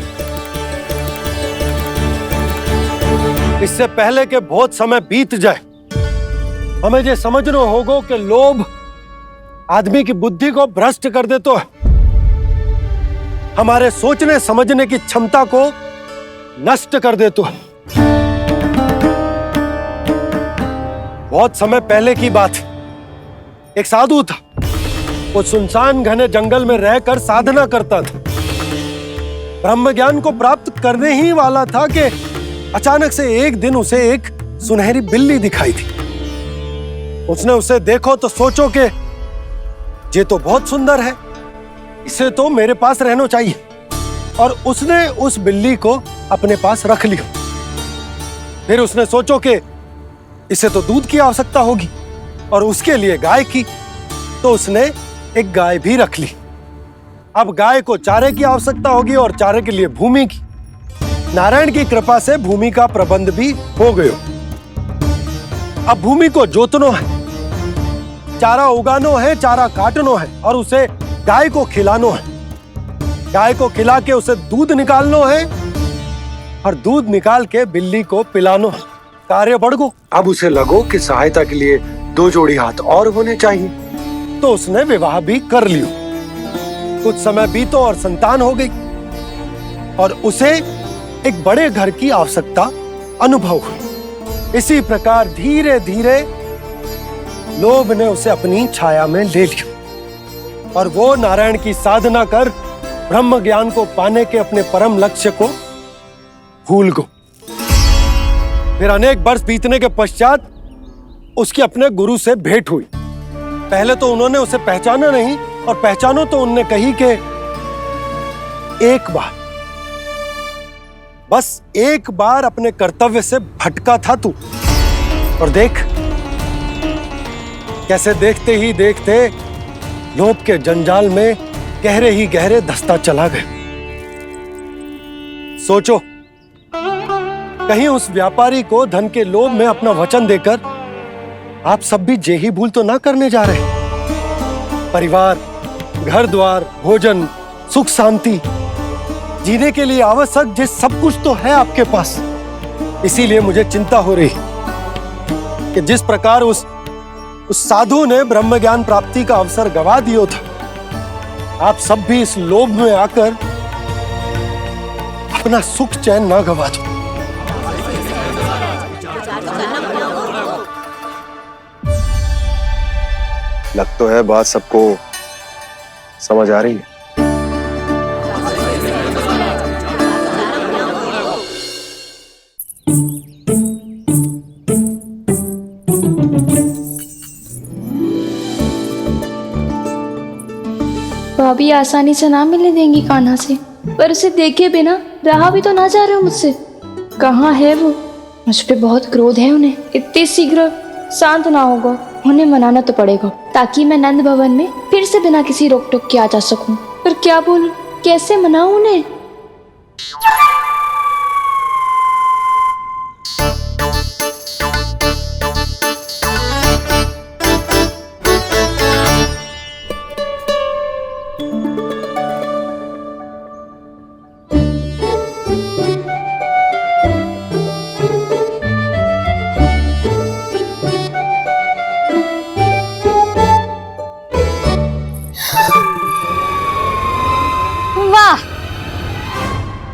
इससे पहले के बहुत समय बीत जाए, हमें ये समझना होगा कि लोभ आदमी की बुद्धि को भ्रष्ट कर देता है, हमारे सोचने समझने की क्षमता को नष्ट कर देता है। बहुत समय पहले की बात, एक साधु था। वो सुनसान घने जंगल में रहकर साधना करता था। ब्रह्म ज्ञान को प्राप्त करने ही वाला था कि अचानक से एक दिन उसे एक सुनहरी बिल्ली दिखाई थी। उसने उसे देखो तो सोचो कि ये तो बहुत सुंदर है, इसे तो मेरे पास रहना चाहिए, और उसने उस बिल्ली को अपने पास रख लिया। फिर उसने सोचो कि इसे तो दूध की आवश्यकता होगी और उसके लिए गाय की, तो उसने एक गाय भी रख ली। अब गाय को चारे की आवश्यकता होगी और चारे के लिए भूमि की। नारायण की कृपा से भूमि का प्रबंध भी हो गया। अब भूमि को जोतनो है, चारा उगानो है, चारा काटनो है और उसे गाय को खिलानो है। गाय को खिला के उसे दूध निकालनो है और दूध निकाल के बिल्ली को पिलानो है। कार्य बढ़ गो। अब उसे लगो कि सहायता के लिए 2 जोड़ी हाथ और होने चाहिए, तो उसने विवाह भी कर लियो। कुछ समय बीतो और संतान हो गई और उसे एक बड़े घर की आवश्यकता अनुभव हुई। इसी प्रकार धीरे धीरे लोभ ने उसे अपनी छाया में ले लिया और वो नारायण की साधना कर ब्रह्म ज्ञान को पाने के अपने परम लक्ष्य को भूल गो। फिर अनेक वर्ष बीतने के पश्चात उसकी अपने गुरु से भेंट हुई। पहले तो उन्होंने उसे पहचाना नहीं, और पहचानो तो उनने कही कि एक बार, बस एक बार अपने कर्तव्य से भटका था तू, और देख कैसे देखते ही देखते लोभ के जंजाल में गहरे ही गहरे धंसता चला गया। सोचो, कहीं उस व्यापारी को धन के लोभ में अपना वचन देकर आप सब भी जे ही भूल तो ना करने जा रहे। परिवार, घर द्वार, भोजन, सुख शांति, जीने के लिए आवश्यक जे सब कुछ तो है आपके पास। इसीलिए मुझे चिंता हो रही कि जिस प्रकार उस साधु ने ब्रह्म ज्ञान प्राप्ति का अवसर गवा दिया था, आप सब भी इस लोभ में आकर अपना सुख चैन ना गवा दो। लग तो है बात सबको समझ आ रही है। भाभी आसानी से ना मिलने देंगी कान्हा से, पर उसे देखे बिना रहा भी तो ना जा रहे हो मुझसे। कहाँ है वो? मुझ पे बहुत क्रोध है उन्हें। इतनी शीघ्र शांत ना होगा, उन्हें मनाना तो पड़ेगा ताकि मैं नंद भवन में फिर से बिना किसी रोक टोक के आ जा सकूं। पर क्या बोलूं, कैसे मनाऊं उन्हें?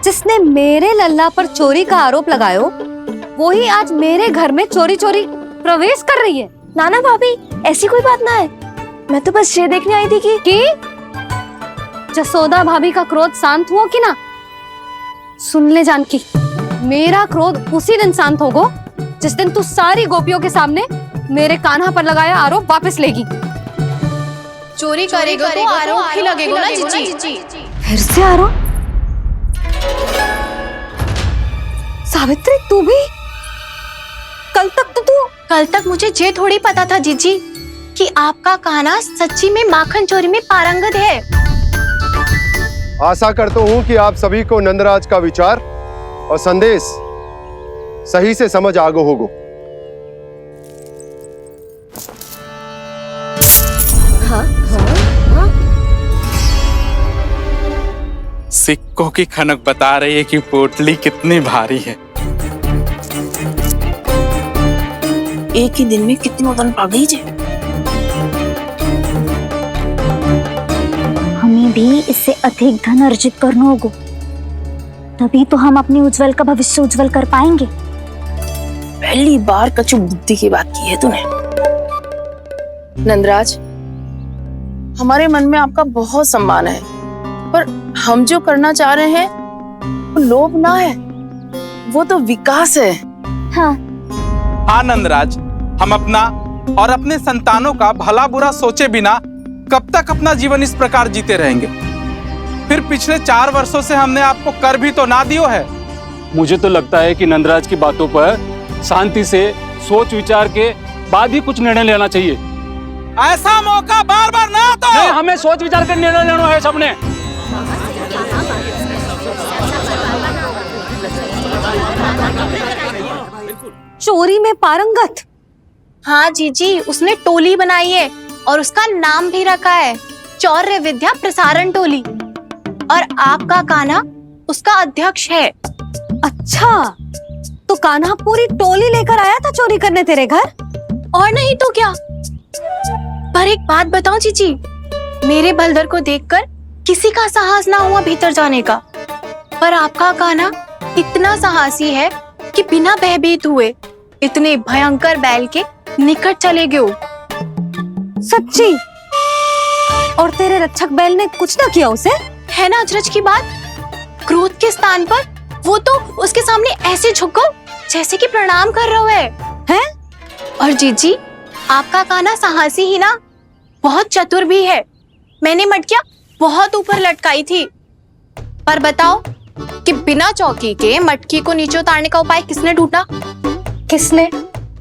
जिसने मेरे लल्ला पर चोरी का आरोप लगायो, वो ही आज मेरे घर में चोरी चोरी प्रवेश कर रही है। नाना भाभी, ऐसी कोई बात ना है, मैं तो बस ये देखने आई थी कि जसोदा भाभी का क्रोध शांत हुआ कि ना? सुन ले जानकी, मेरा क्रोध उसी दिन शांत होगा जिस दिन तू सारी गोपियों के सामने मेरे कान्हा पर लगाया आरोप वापस लेगी। चोरी करेगा तो आरोप ही लगेगा ना जीजी। फिर से आरोप? सावित्री, तू भी? कल तक मुझे ये थोड़ी पता था जीजी कि आपका कान्हा सच्ची में माखन चोरी में पारंगत है। आशा करता हूं कि आप सभी को नंदराज का विचार और संदेश सही से समझ आगो होगो। सिक्कों की खनक बता रही है कि पोटली कितनी भारी है। एक ही दिन में कितनी धन पा गई जे। हमें भी इससे अधिक धन अर्जित करना होगा, तभी तो हम अपने उज्जवल का भविष्य उज्जवल कर पाएंगे। पहली बार कछु बुद्धि की बात की है तूने। नंदराज, हमारे मन में आपका बहुत सम्मान है, पर हम जो करना चाह रहे हैं वो लोभ ना है, वो तो विकास है। हाँ नंदराज, हम अपना और अपने संतानों का भला बुरा सोचे बिना कब तक अपना जीवन इस प्रकार जीते रहेंगे? फिर पिछले 4 वर्षों से हमने आपको कर भी तो ना दियो है। मुझे तो लगता है कि नंदराज की बातों पर शांति से सोच विचार के बाद ही कुछ निर्णय लेना चाहिए। ऐसा मौका बार बार ना दो। नहीं, हमें सोच विचार कर निर्णय लेना है सबने। चोरी में पारंगत? हाँ जीजी, उसने टोली बनाई है और उसका नाम भी रखा है चौर्य विद्या प्रसारण टोली, और आपका कान्हा उसका अध्यक्ष है। अच्छा, तो कान्हा पूरी टोली लेकर आया था चोरी करने तेरे घर? और नहीं तो क्या। पर एक बात बताऊं जीजी, मेरे बलदर को देखकर किसी का साहस ना हुआ भीतर जाने का, पर आपका कान्हा इतना साहसी है कि बिना भयभीत हुए इतने भयंकर बैल के निकट चले गए। सच्ची? और तेरे रक्षक बैल ने कुछ ना किया उसे? है ना अचरज की बात। क्रोध के स्थान पर वो तो उसके सामने ऐसे झुको जैसे कि प्रणाम कर रहा है? और जीजी, आपका कान्हा साहसी ही ना, बहुत चतुर भी है। मैंने मटकियां बहुत ऊपर लटकाई थी, पर बताओ कि बिना चौकी के मटकी को नीचे उतारने का उपाय किसने ढूंढा? किसने?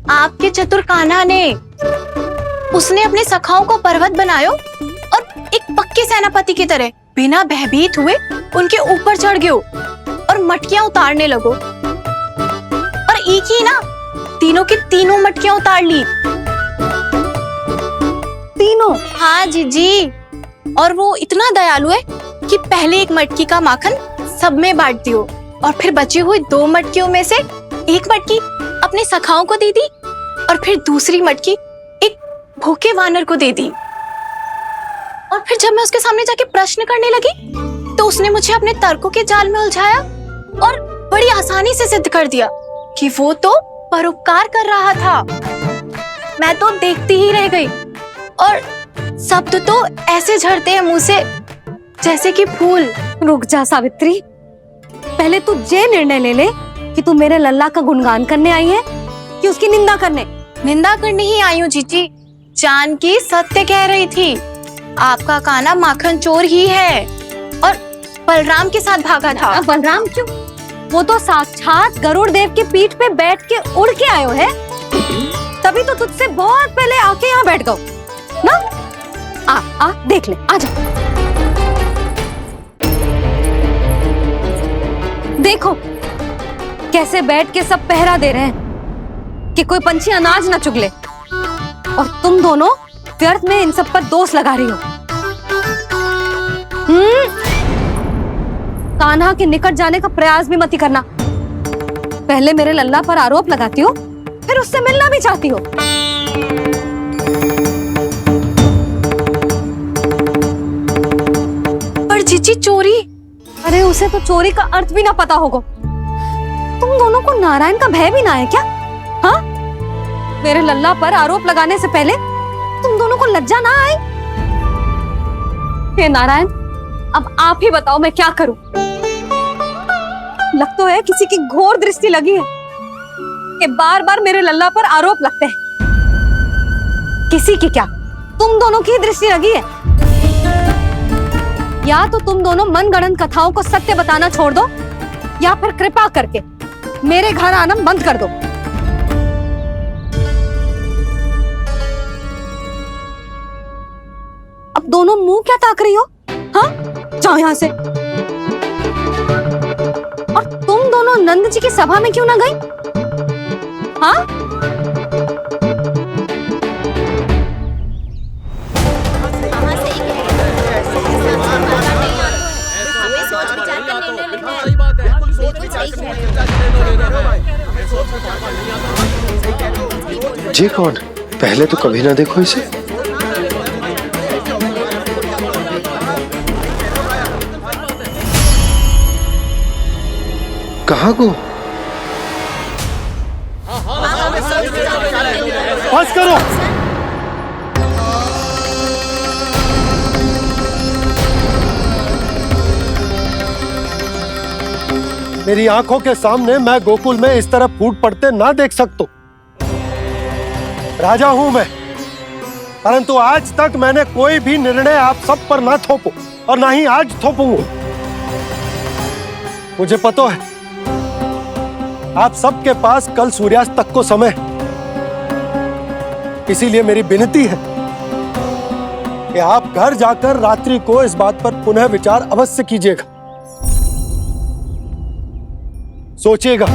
आपके चतुर कान्हा ने। उसने अपने सखाओं को पर्वत बनायो और एक पक्के सेनापति की तरह बिना भयभीत हुए उनके ऊपर चढ़ गयो और मटकियां उतारने लगो, और एक ही ना, तीनों की तीनों मटकियां उतार ली। तीनों? हाँ जीजी, और वो इतना दयालु है कि पहले एक मटकी का माखन सब में बांट दियो, और फिर बची हुई 2 मटकियों में से एक मटकी अपने सखाओं को दे दी, और फिर दूसरी मटकी एक भूखे वानर को दे दी। और फिर जब मैं उसके सामने जाके प्रश्न करने लगी तो उसने मुझे अपने तर्कों के जाल में उलझाया और बड़ी आसानी से सिद्ध कर दिया कि वो तो परोपकार कर रहा था। मैं तो देखती ही रह गई, और शब्द तो ऐसे झड़ते हैं मुंह से जैसे कि फूल। रुक जा सावित्री, पहले तू ये निर्णय ले ले कि तू मेरे लल्ला का गुणगान करने आई है कि उसकी निंदा करने? निंदा करने ही आई हूँ जीजी। जानकी सत्य कह रही थी, आपका कान्हा माखन चोर ही है और बलराम के साथ भागा था। बलराम क्यों? वो तो साक्षात गरुड़ देव की पीठ पे बैठ के उड़ के आयो है, तभी तो तुझसे बहुत पहले आके यहाँ बैठ गओ ना। आ देख ले, आ जा। देखो कैसे बैठ के सब पहरा दे रहे हैं कि कोई पंछी अनाज ना चुगले, और तुम दोनों व्यर्थ में इन सब पर दोष लगा रही हो। कान्हा के निकट जाने का प्रयास भी मत ही करना। पहले मेरे लल्ला पर आरोप लगाती हो, फिर उससे मिलना भी चाहती हो। पर जीजी चोरी? अरे उसे तो चोरी का अर्थ भी ना पता होगा। तुम दोनों को नारायण का भय भी ना है क्या? हाँ, मेरे लल्ला पर आरोप लगाने से पहले तुम दोनों को लज्जा ना आई? हे नारायण, अब आप ही बताओ मैं क्या करूं। लग तो है किसी की घोर दृष्टि लगी है कि बार बार मेरे लल्ला पर आरोप लगते हैं। किसी की क्या, तुम दोनों की दृष्टि लगी है। या तो तुम दोनों मनगढ़ंत कथाओं को सत्य बताना छोड़ दो, या फिर कृपा करके मेरे घर आना बंद कर दो। अब दोनों मुंह क्या ताक रही हो? हाँ, जाओ यहां से। और तुम दोनों नंद जी की सभा में क्यों ना गई? हाँ, जी कौन? पहले तो कभी ना देखो इसे। कहाँ को? बस करो। मेरी आंखों के सामने मैं गोकुल में इस तरह फूट पड़ते ना देख सकता। राजा हूं मैं, परंतु आज तक मैंने कोई भी निर्णय आप सब पर ना थोपो और ना ही आज थोपूंगा। मुझे पता है आप सबके पास कल सूर्यास्त तक को समय, इसीलिए मेरी विनती है कि आप घर जाकर रात्रि को इस बात पर पुनः विचार अवश्य कीजिएगा। सोचिएगा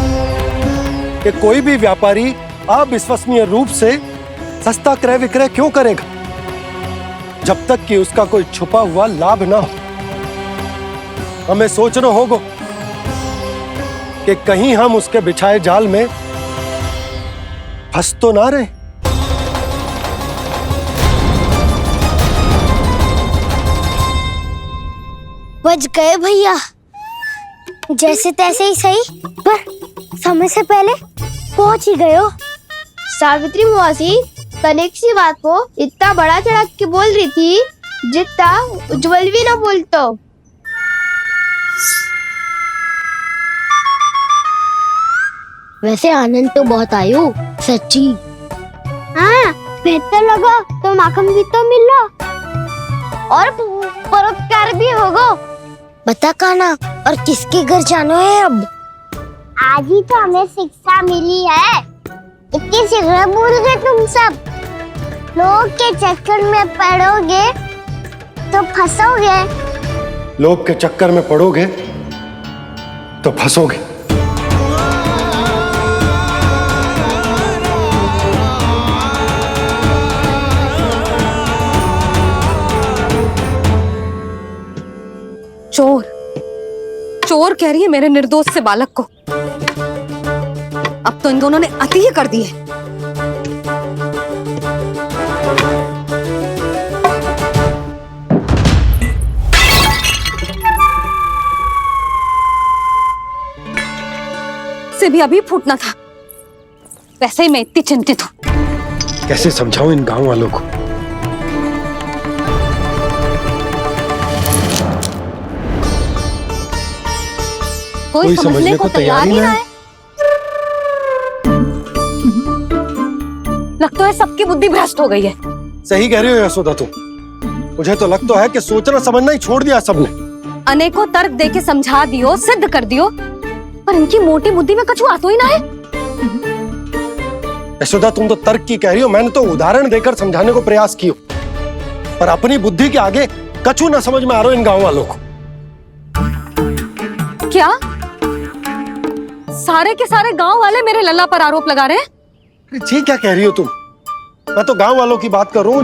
कि कोई भी व्यापारी अविश्वसनीय रूप से सस्ता क्रय विक्रय क्यों करेगा जब तक कि उसका कोई छुपा हुआ लाभ ना हो। हमें सोचना होगा कि कहीं हम उसके बिछाए जाल में फंस तो ना रहे। बच गए भैया, जैसे तैसे ही सही, पर समय से पहले पहुंच ही गए हो। सावित्री मौसी तनिक सी बात को इतना बड़ा चढ़ा के बोल रही थी जितना उज्जवल भी ना बोलतो। वैसे आनंद तो बहुत आयो, सच्ची। हाँ, बेहतर लगा तो माखन भी तो मिला और परोपकार भी होगा। बता काना, और किसके घर जाना है अब? आज ही तो हमें शिक्षा मिली है, इतनी शीघ्र भूल गए तुम सब। लोग के चक्कर में पड़ोगे तो फंसोगे। लोग के चक्कर में पड़ोगे तो फंसोगे। चोर चोर कह रही है मेरे निर्दोष से बालक को। अब तो इन दोनों ने अति ही कर दी है। से भी अभी फूटना था। वैसे ही मैं इतनी चिंतित हूं। कैसे समझाऊं इन गांव वालों को? कोई समझने को तैयार ही ना है। लगता है सबकी बुद्धि भ्रष्ट हो गई है। सही कह रही हो यशोदा तुम। मुझे तो लगता है कि सोचना समझना ही छोड़ दिया सबने। अनेकों तर्क देके समझा दियो, सिद्ध कर दियो, पर इनकी मोटी बुद्धि में कछु आता ही ना है। यशोदा तुम तो तर्क की कह रही हो, मैंने तो उदाहरण देकर समझाने को प्रयास किया, पर अपनी बुद्धि के आगे कछु ना समझ में आ रहा इन गांव वालों को। क्या सारे के सारे गांव वाले मेरे लल्ला पर आरोप लगा रहे हैं? जी क्या कह रही हो तुम? मैं तो गांव वालों की बात कर रहा हूं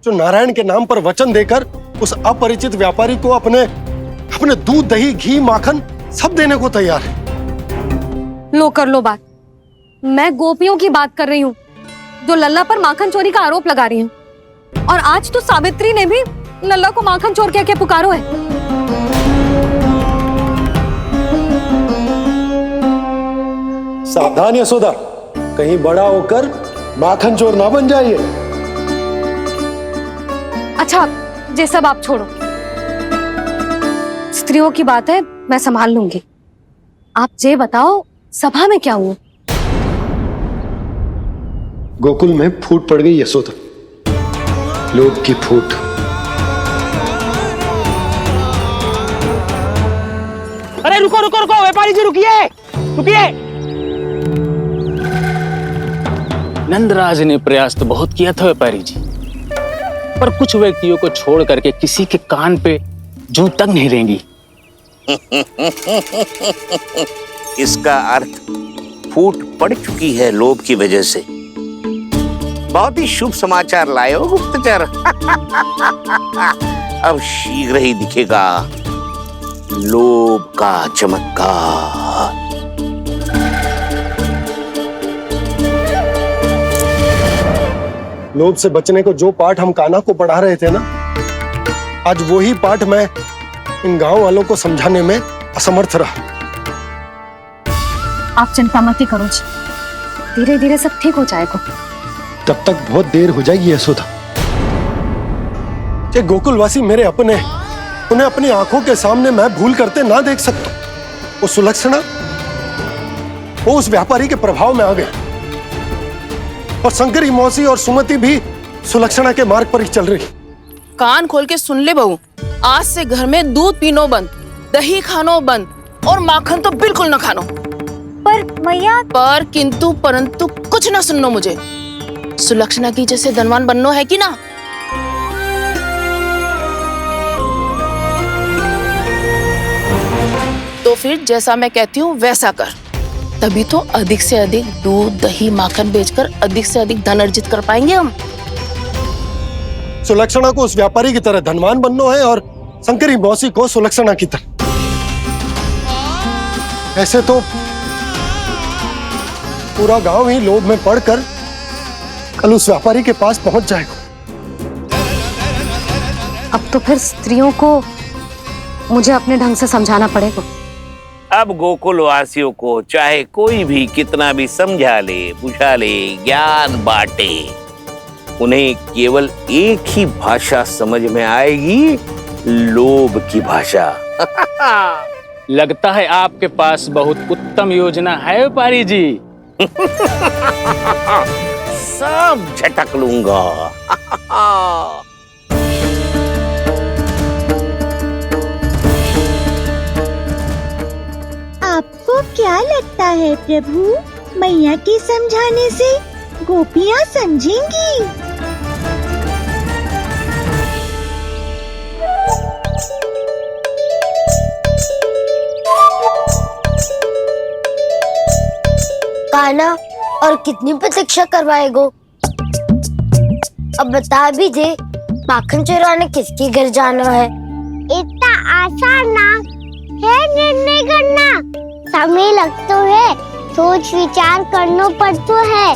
जो नारायण के नाम पर वचन देकर उस अपरिचित व्यापारी को अपने दूध, दही, घी, माखन सब देने को तैयार है। लो कर लो बात। मैं गोपियों की बात कर रही हूँ जो लल्ला पर माखन चोरी का आरोप लगा रही हूँ। और आज तो सावित्री ने भी लल्ला को माखन चोर कह के पुकारो है। सावधान यशोदा, कहीं बड़ा होकर माखन चोर ना बन जाइए। अच्छा, ये सब आप छोड़ो। स्त्रियों की बात है, मैं संभाल लूंगी। आप ये बताओ सभा में क्या हुआ? गोकुल में फूट पड़ गई यशोदा, लोभ की फूट। अरे रुको रुको रुको, व्यापारी जी रुकिए रुकिए। नंदराज ने प्रयास तो बहुत किया था व्यापारी जी, पर कुछ व्यक्तियों को छोड़ करके किसी के कान पे जूं तक नहीं रेंगी। इसका अर्थ फूट पड़ चुकी है लोभ की वजह से। बहुत ही शुभ समाचार लाए हो गुप्तचर। अब शीघ्र ही दिखेगा लोभ का चमत्कार। लोभ से बचने को जो पाठ हम कान्हा को पढ़ा रहे थे ना, आज वही पाठ मैं इन गांव वालों को समझाने में असमर्थ रहा। आप चिंता मत करो जी, धीरे धीरे सब ठीक हो जाएगा। तब तक बहुत देर हो जाएगी यशोदा। ये गोकुलवासी मेरे अपने, उन्हें अपनी आंखों के सामने मैं भूल करते ना देख सकता। वो सुलक्षणा, वो उस व्यापारी के प्रभाव में आ गए, और शंकरी मौसी और सुमति भी सुलक्षणा के मार्ग पर ही चल रही। कान खोल के सुन ले बहू, आज से घर में दूध पीनो बंद, दही खानो बंद, और माखन तो बिल्कुल न खानो। पर मैया, पर किंतु परंतु कुछ ना सुननो मुझे। सुलक्षणा की जैसे धनवान बननो है कि ना? तो फिर जैसा मैं कहती हूँ वैसा कर, तभी तो अधिक से अधिक दूध दही माखन बेचकर अधिक से अधिक धन अर्जित कर पाएंगे हम। सुलक्षणा को उस व्यापारी की तरह धनवान बनना है और शंकरी मौसी को सुलक्षणा की तरह। ऐसे तो पूरा गांव ही लोभ में पड़कर कल उस व्यापारी के पास पहुंच जाएगा। अब तो फिर स्त्रियों को मुझे अपने ढंग से समझाना पड़ेगा। अब गोकुल वासियों को चाहे कोई भी कितना भी समझा ले, बुझा ले, ज्ञान बांटे, उन्हें केवल एक ही भाषा समझ में आएगी, लोभ की भाषा। लगता है आपके पास बहुत उत्तम योजना है व्यापारी जी। सब झटक लूंगा। आपको क्या लगता है प्रभु, मैया के समझाने से गोपियाँ समझेंगी? कान्हा, और कितनी प्रतीक्षा करवाएगो? अब बता भी दे, माखन चुराने किसके घर जाना है? इतना आसान ना है निर्णय करना, समय लगता है, सोच विचार करना पड़ता है।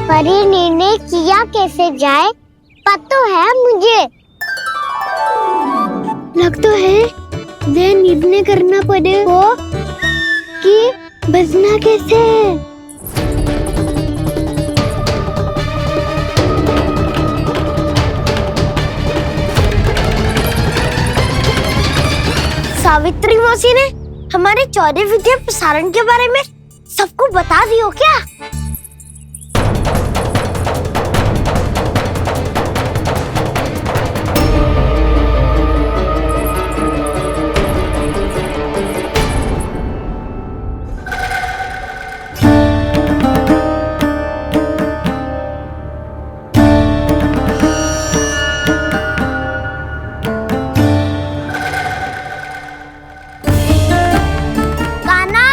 पर ये निर्णय किया कैसे जाए पता है मुझे। लगता है ये निर्णय करना पड़ेगा कि बचना कैसे। सावित्री मौसी ने हमारे चौर्य विद्या प्रसारण के बारे में सबको बता दियो क्या?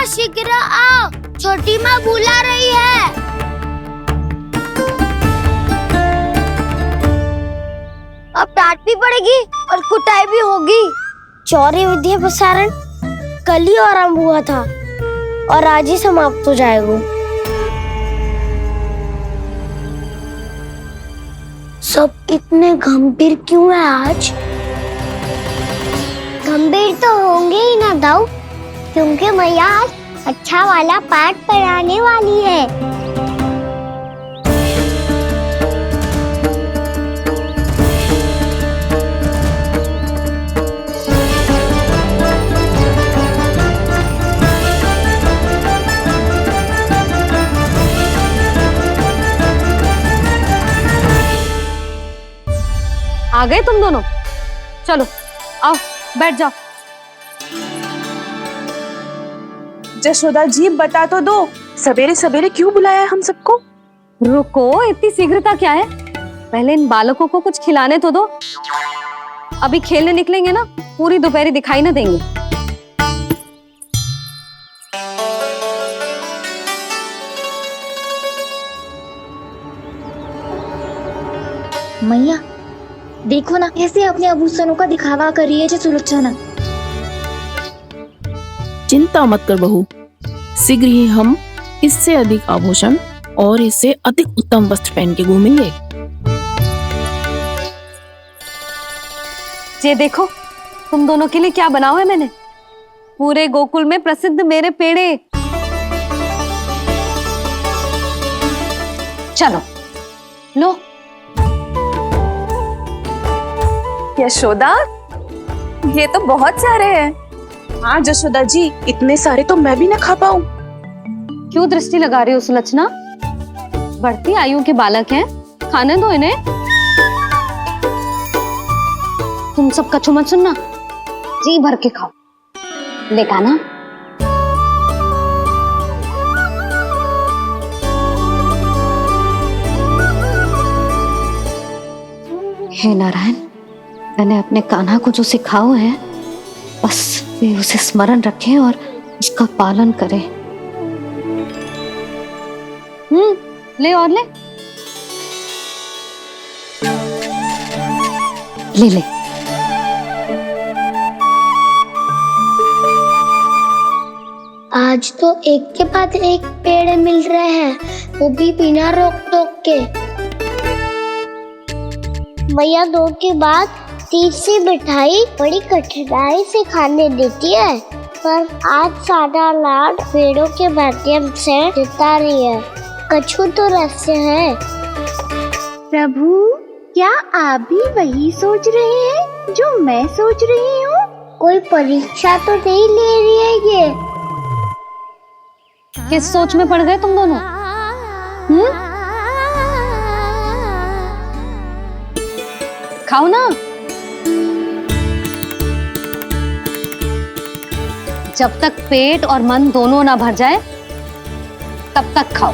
शीघ्र आओ, छोटी माँ बुला रही है। अब डांट भी पड़ेगी और कुटाई भी होगी। चौर्य विद्या प्रसारण कल ही आरंभ हुआ था और आज ही समाप्त हो जाएगा। सब इतने गंभीर क्यों है आज? गंभीर तो होंगे ही ना दाऊ, क्योंकि मैया आज अच्छा वाला पाठ पढ़ाने वाली है। आ गए तुम दोनों? चलो आओ बैठ जाओ। जशोदा जी बता तो दो, सवेरे सवेरे क्यों बुलाया है हम सबको? रुको, इतनी शीघ्रता क्या है? पहले इन बालकों को कुछ खिलाने तो दो। अभी खेलने निकलेंगे ना, पूरी दोपहर दिखाई ना देंगे। मैया, देखो ना कैसे अपने आभूषणों का दिखावा कर रही है जो सुलोचना। चिंता मत कर बहू, शीघ्र ही हम इससे अधिक आभूषण और इससे अधिक उत्तम वस्त्र पहन के घूमेंगे। ये देखो तुम दोनों के लिए क्या बनाओ है मैंने। पूरे गोकुल में प्रसिद्ध मेरे पेड़े। चलो लो। यशोदा, ये तो बहुत सारे हैं। हाँ जशोदा जी, इतने सारे तो मैं भी ना खा पाऊं। क्यों दृष्टि लगा रही हो सुलक्षणा? बढ़ती आयु के बालक हैं, खाने दो इन्हें। तुम सब कछु मत सुनना, जी भर के खाओ। देखा ना? हे नारायण, मैंने अपने कान्हा को जो सिखाओ है बस वे उसे स्मरण रखें और उसका पालन करें। ले और ले ले ले। आज तो एक के बाद एक पेड़ मिल रहे हैं, वो भी बिना रोक टोक के। मैया 2 के बाद तीसरी मिठाई बड़ी कठिनाई से खाने देती है, पर आज सादा लाड पेड़ों के माध्यम से जिता रही है। कछु तो रहस्य है। प्रभु, क्या आप भी वही सोच रहे हैं जो मैं सोच रही हूँ? कोई परीक्षा तो नहीं ले रही है ये? किस सोच में पड़ गए तुम दोनों? खाओ ना। जब तक पेट और मन दोनों ना भर जाए तब तक खाओ।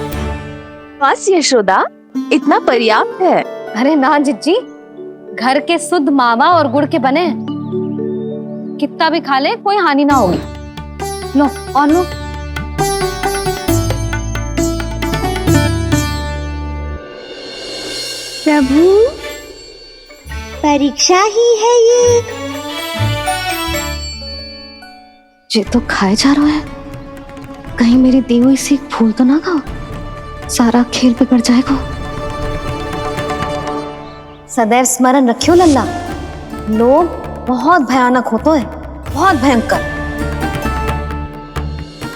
बस यशोदा, इतना पर्याप्त है। अरे ना जिज्जी, घर के शुद्ध मावा और गुड़ के बने, कितना भी खा ले कोई हानि ना होगी। लो और लो। प्रभु, परीक्षा ही है ये तो खाए जा रहा है। कहीं मेरी दी हुई सीख फूल तो ना खाओ, सारा खेल बिगड़ जाएगा। सदैव स्मरण रखियो लल्ला, लोभ बहुत भयानक होता है, बहुत भयंकर।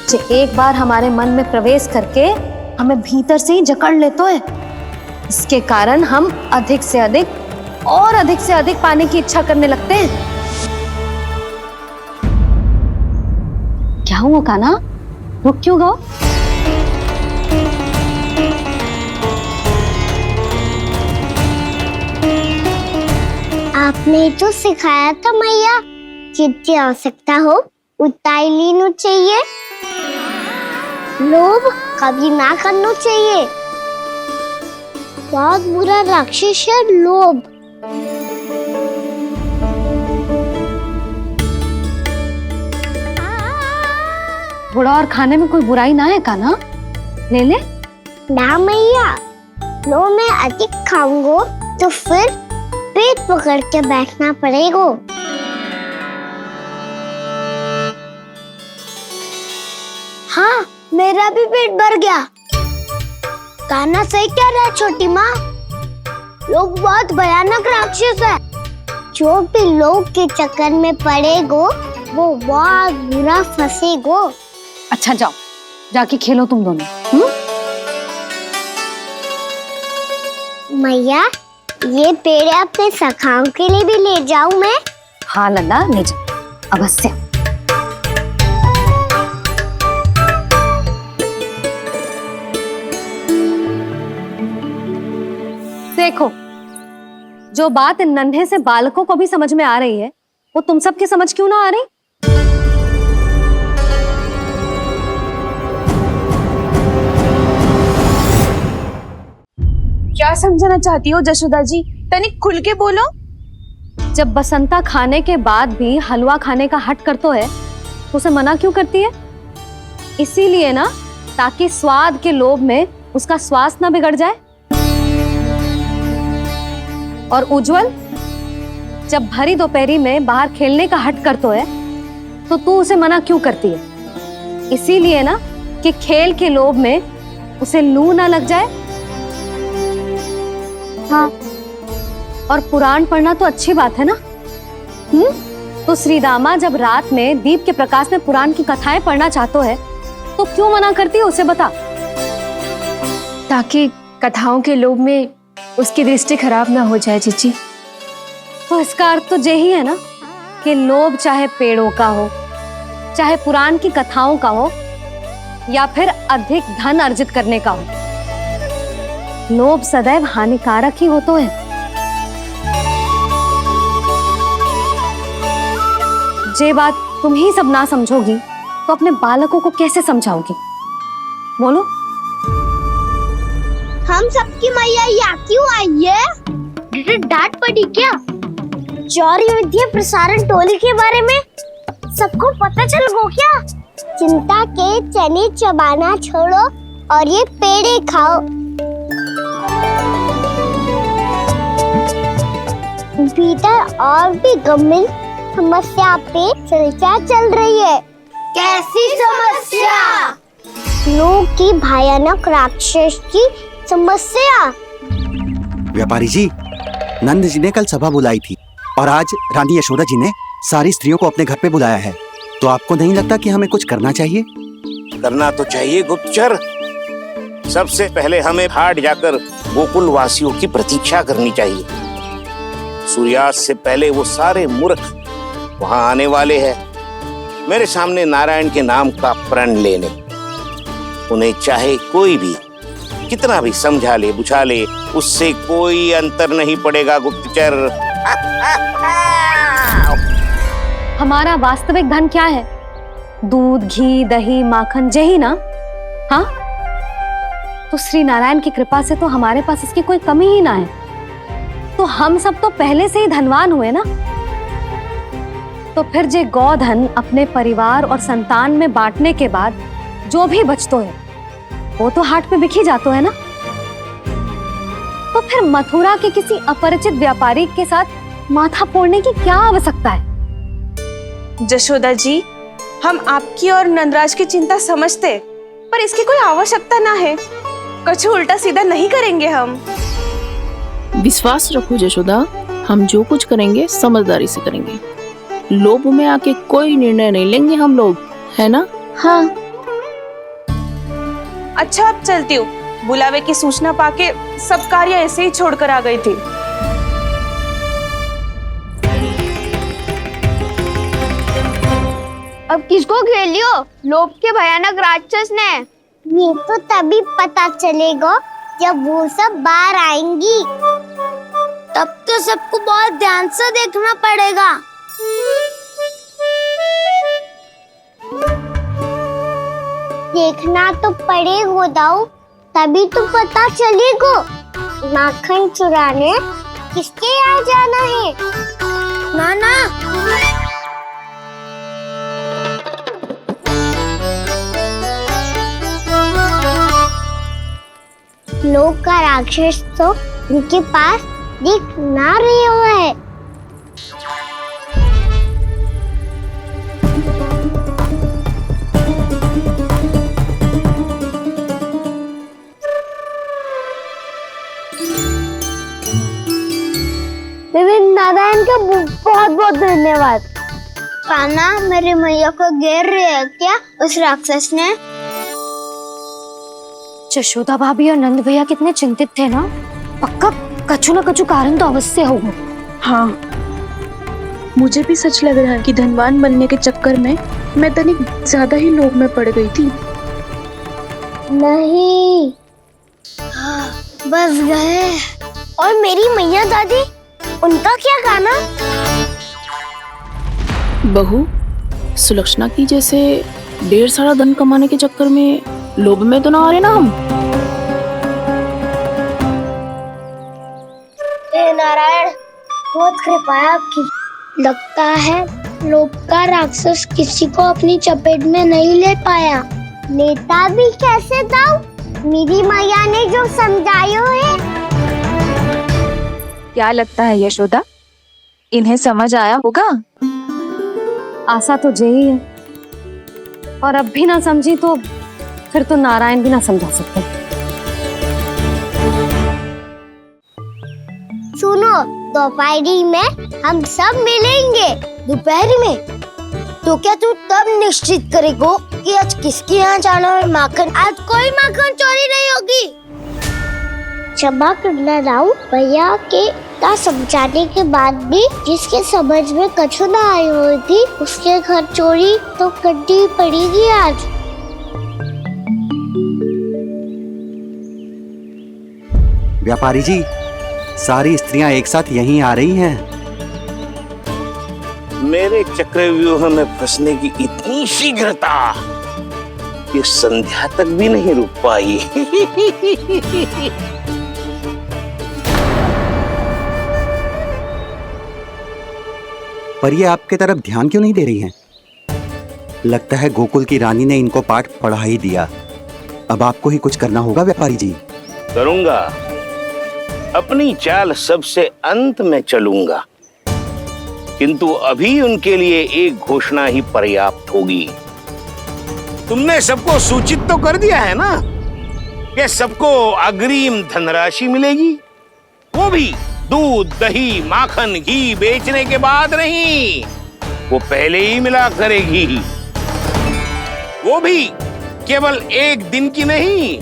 जो एक बार हमारे मन में प्रवेश करके हमें भीतर से ही जकड़ लेता है, इसके कारण हम अधिक से अधिक और अधिक से अधिक पाने की इच्छा करने लगते हैं। क्या हुआ कान्हा, रुक क्यों गए? आपने तो सिखाया था मैया, जितनी आवश्यकता हो उतना ही लेना चाहिए, लोभ कभी ना करना चाहिए। बहुत बुरा राक्षस है लोभ। थोड़ा और खाने में कोई बुराई ना है कान्हा, ले ले। ना मैया, लो मैं अधिक खाऊंगा तो फिर पेट पकड़ के बैठना पड़ेगा। हाँ, मेरा भी पेट भर गया। कान्हा सही कह रहा है छोटी माँ, लोग बहुत भयानक राक्षस है। जो भी लोग के चक्कर में पड़ेगो वो बहुत बुरा फंसेगो। अच्छा जाओ, जाके खेलो तुम दोनों। मैया, ये पेड़ अपने सखाओं के लिए भी ले जाऊं मैं? हाँ लल्ला, ले जाओ अवश्य। देखो, जो बात इन नन्हे से बालकों को भी समझ में आ रही है, वो तुम सबकी समझ क्यों ना आ रही? क्या समझाना चाहती हो जशोदा जी? तनिक खुल के बोलो। जब बसंता खाने के बाद भी हलवा खाने का हट करतो है तो उसे मना क्यों करती है? इसीलिए ना, ताकि स्वाद के लोभ में उसका स्वास्थ्य ना बिगड़ जाए। और उज्जवल, जब भरी दोपहरी में बाहर खेलने का हट कर तो है, तो तू उसे मना क्यों करती है? इसीलिए ना कि खेल के लोभ में उसे लू ना लग जाए। हाँ, और पुराण पढ़ना तो अच्छी बात है ना। तो श्रीदामा जब रात में दीप के प्रकाश में पुराण की कथाएं पढ़ना चाहते है तो क्यों मना करती है, उसे बता। ताकि कथाओं के लोभ में उसकी दृष्टि खराब ना हो जाए जीजी। तो इसका अर्थ तो यही है ना कि लोभ चाहे पेड़ों का हो, चाहे पुराण की कथाओं का हो, या फिर अधिक धन अर्जित करने का हो, लोभ सदैव हानिकारक ही होता है। जे बात तुम ही सब ना समझोगी तो अपने बालकों को कैसे समझाओगी? बोलो। हम सबकी मैया यहाँ क्यों आई है? डांट पड़ी क्या? चौरी विद्या प्रसारण टोली के बारे में सबको पता चल गो क्या? चिंता के चने चबाना छोड़ो और ये पेड़े खाओ। भीतर और भी गंभीर समस्या पे चर्चा चल रही है। कैसी समस्या? लोग की भयानक राक्षस की समस्या। व्यापारी जी, नंद जी ने कल सभा बुलाई थी और आज रानी यशोदा जी ने सारी स्त्रियों को अपने घर पे बुलाया है, तो आपको नहीं लगता कि हमें कुछ करना चाहिए? करना तो चाहिए गुप्तचर। सबसे पहले हमें हाट जाकर गोकुल वासियों की प्रतीक्षा करनी चाहिए। सूर्यास्त से पहले वो सारे मूर्ख वहां आने वाले हैं मेरे सामने नारायण के नाम का प्रण लेने। उन्हें चाहे कोई भी कितना भी समझा ले बुझा ले, उससे कोई अंतर नहीं पड़ेगा गुप्तचर। हमारा वास्तविक धन क्या है? दूध, घी, दही, माखन, यही ना? हाँ, तो श्री नारायण की कृपा से तो हमारे पास इसकी कोई कमी ही ना है। तो हम सब तो पहले से ही धनवान हुए ना। तो फिर जे गोधन अपने परिवार और संतान में बांटने के बाद जो भी बचतो है वो तो हाट पे बिखी जातो है ना। तो फिर मथुरा के किसी अपरिचित व्यापारी के साथ माथा फोड़ने की क्या आवश्यकता है? जशोदा जी, हम आपकी और नंदराज की चिंता समझते, पर इसकी कोई आवश्यकता ना है। कुछ उल्टा सीधा नहीं करेंगे हम। विश्वास रखो जशोदा, हम जो कुछ करेंगे समझदारी से करेंगे। लोभ में आके कोई निर्णय नहीं लेंगे हम लोग, है ना? हाँ। अच्छा, अब चलती हूँ। बुलावे की सूचना पाके सब कार्य ऐसे ही छोड़कर आ गई थी। अब किसको घेर लियो? लोभ के भयानक राक्षस ने। ये तो तभी पता चलेगा जब वो सब बाहर आएंगी। तब तो सबको बहुत ध्यान से देखना पड़ेगा। देखना तो पड़ेगा दाऊ, तभी तो पता चलेगा माखन चुराने किसके यहाँ जाना है। नाना, लोग का राक्षस तो उनके पास दिख ना रहे हुआ है। नारायण का बहुत बहुत धन्यवाद। कान्हा, मेरे मैया को घेर रहे है क्या उस राक्षस ने? यशोदा भाभी और नंद भैया कितने चिंतित थे ना। पक्का कछु ना कछु कारण तो अवश्य होगा। हाँ, मुझे भी सच लग रहा है कि धनवान बनने के चक्कर में मैं तनिक ज्यादा ही लोभ में पड़ गई थी। नहीं, बस गए। और मेरी मैया दादी, उनका क्या गाना? बहू, सुलक्षणा की जैसे ढेर सारा धन कमाने के चक्कर में लोभ में तो ना आ रहे ना हम। हे नारायण, बहुत कृपा है आपकी। लगता है लोभ का राक्षस किसी को अपनी चपेट में नहीं ले पाया। लेता भी कैसे दाऊ? मेरी मैया ने जो समझायो है। क्या लगता है यशोदा, इन्हें समझ आया होगा। आशा तो यही है, और अब भी ना समझी तो फिर तो नारायण भी ना समझा सकते। सुनो, दोपहरी में हम सब मिलेंगे। दोपहर में? तो क्या तू तब निश्चित करेगो कि आज किसके यहाँ जाना है माखन? आज कोई माखन चोरी नहीं होगी। क्षमा करना राव, भैया के का समझाने के बाद भी जिसके समझ में कछु ना आई हुई थी उसके घर चोरी तो करनी पड़ेगी आज। व्यापारी जी, सारी स्त्रियां एक साथ यहीं आ रही हैं। मेरे चक्रव्यूह में फंसने की इतनी शीघ्रता कि संध्या तक भी नहीं रुक पाई। पर ये आपके तरफ ध्यान क्यों नहीं दे रही हैं? लगता है गोकुल की रानी ने इनको पाठ पढ़ा ही दिया। अब आपको ही कुछ करना होगा व्यापारी जी। करूंगा, अपनी चाल सबसे अंत में चलूंगा, किंतु अभी उनके लिए एक घोषणा ही पर्याप्त होगी। तुमने सबको सूचित तो कर दिया है ना कि सबको अग्रिम धनराशि मिलेगी, वो भी दूध, दही, माखन, घी बेचने के बाद नहीं, वो पहले ही मिला करेगी। वो भी केवल एक दिन की नहीं,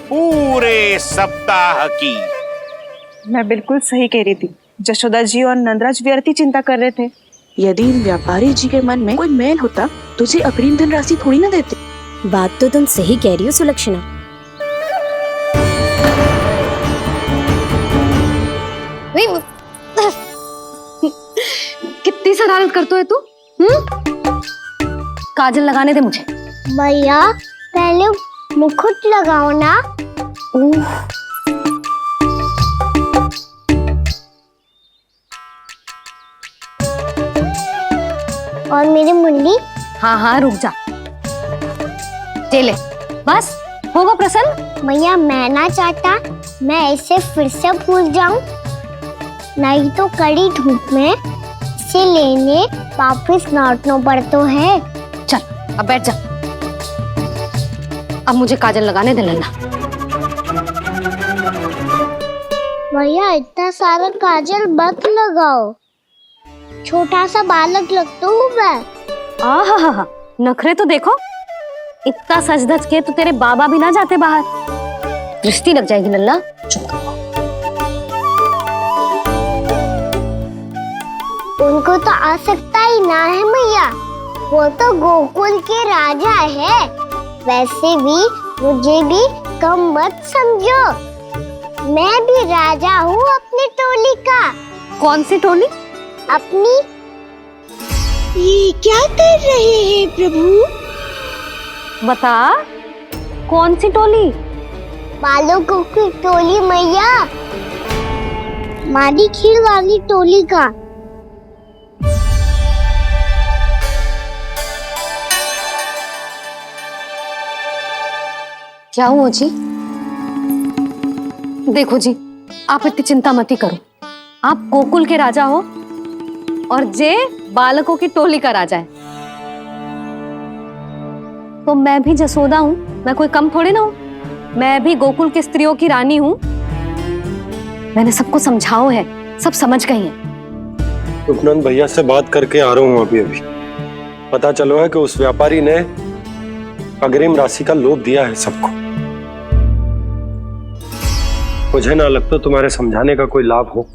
पूरे सप्ताह की। मैं बिल्कुल सही कह रही थी। जशोदा जी और नंदराज व्यर्थ ही चिंता कर रहे थे। यदि व्यापारी जी के मन में कोई मैल होता तुझे अग्रिम धनराशि थोड़ी ना देते। बात तो तुम सही कह रही हो सुलक्षणा। कितनी शरारत करते है तू? काजल लगाने दे मुझे। भैया पहले मुकुट लगाओ ना। और मेरी मुन्नी? हाँ हाँ रुक जा। ले बस होगा प्रसन्न। भैया मैं ना चाहता मैं ऐसे फिर से भूल जाऊं, नहीं तो कड़ी धूप में इसे लेने वापस लौटना पड़ता है। चल अब बैठ जा। अब मुझे काजल लगाने दे लेना। भैया इतना सारा काजल मत लगाओ, छोटा सा बालक लगता हूँ मैं। आहा, नखरे तो देखो। इतना सज धज के तो तेरे बाबा भी ना जाते बाहर, दृष्टि लग जाएगी लल्ला। उनको तो आ सकता ही ना है भैया, वो तो गोकुल के राजा है। वैसे भी मुझे भी कम मत समझो, मैं भी राजा हूँ अपनी टोली का। कौन सी टोली? अपनी। ये क्या कर रहे हैं प्रभु? बता, कौन सी टोली? बालकों की टोली मैया, मारी खीर वाली टोली का। क्या हुआ जी? देखो जी, आप इतनी चिंता मत ही करो। आप गोकुल के राजा हो और जे बालकों की टोली का राजा है, तो मैं भी जसोदा हूँ। मैं कोई कम थोड़े ना हूँ, मैं भी गोकुल की स्त्रियों की रानी हूँ। मैंने सबको समझाओ है, सब समझ गई हैं। उपनंद भैया से बात करके आ रहा हूँ अभी। पता चलो है कि उस व्यापारी ने अग्रिम राशि का लोभ दिया है सबको। मुझे ना लगता तुम्हारे समझाने का कोई लाभ हो।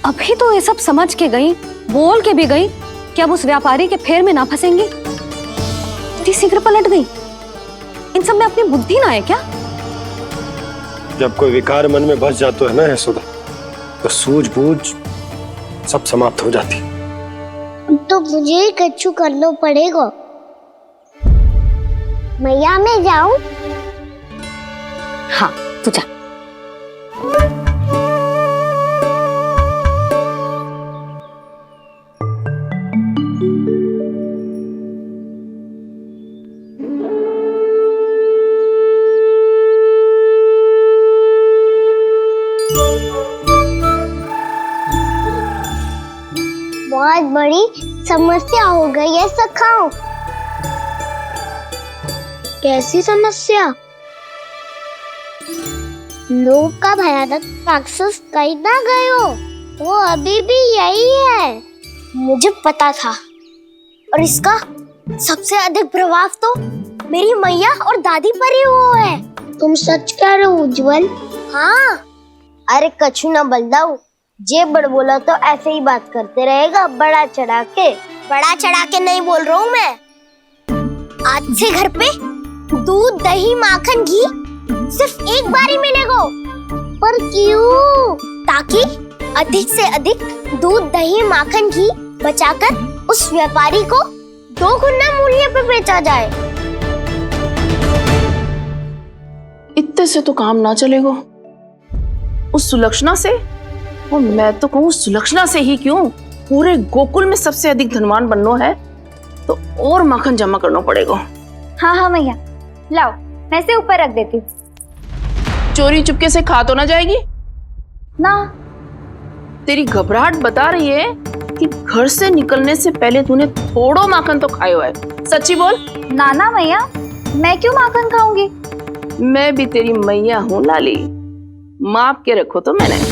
अभी तो ये सब समझ के गई, बोल के भी गई कि अब उस व्यापारी के फेर में ना फंसेंगी। इतनी शीघ्र पलट गई। इन सब में अपनी बुद्धि ना है क्या? जब कोई विकार मन में बस जाता है ना यशोदा, तो सूझबूझ सब समाप्त हो जाती। तो मुझे ही कच्चू करना पड़ेगा। मैया मैं जाऊं? हाँ तू जा। बड़ी समस्या हो गई है सखाओ। कैसी समस्या? लोभ का भयानक राक्षस कहीं ना गए हो, वो अभी भी यही है। मुझे पता था, और इसका सबसे अधिक प्रभाव तो मेरी मैया और दादी पर ही हुआ है। तुम सच कह रहे हो उज्जवल? हाँ। अरे कछु ना बलदाऊ, जे बड़ बोला तो ऐसे ही बात करते रहेगा बड़ा चढ़ा के। बड़ा चढ़ा के नहीं बोल रहा हूँ मैं। आज से घर पे दूध दही माखन घी सिर्फ एक बार ही मिलेगा। पर क्यों? ताकि अधिक से अधिक दूध दही माखन घी बचाकर उस व्यापारी को 2 गुना मूल्य पे बेचा जाए। इतने से तो काम ना चलेगा। उस सुलक्षणा से, और मैं तो कहूँ सुलक्षणा से ही क्यों, पूरे गोकुल में सबसे अधिक धनवान बनना है तो और माखन जमा करना पड़ेगा। हाँ हाँ मैया, लाओ मैं इसे ऊपर रख देती हूँ। चोरी चुपके से खा तो ना जाएगी ना? तेरी घबराहट बता रही है कि घर से निकलने से पहले तूने थोड़ो माखन तो खाया है। सच्ची बोल। ना ना मैया, मैं क्यों माखन खाऊंगी? मैं भी तेरी मैया हूँ लाली, माप के रखो तो मैंने।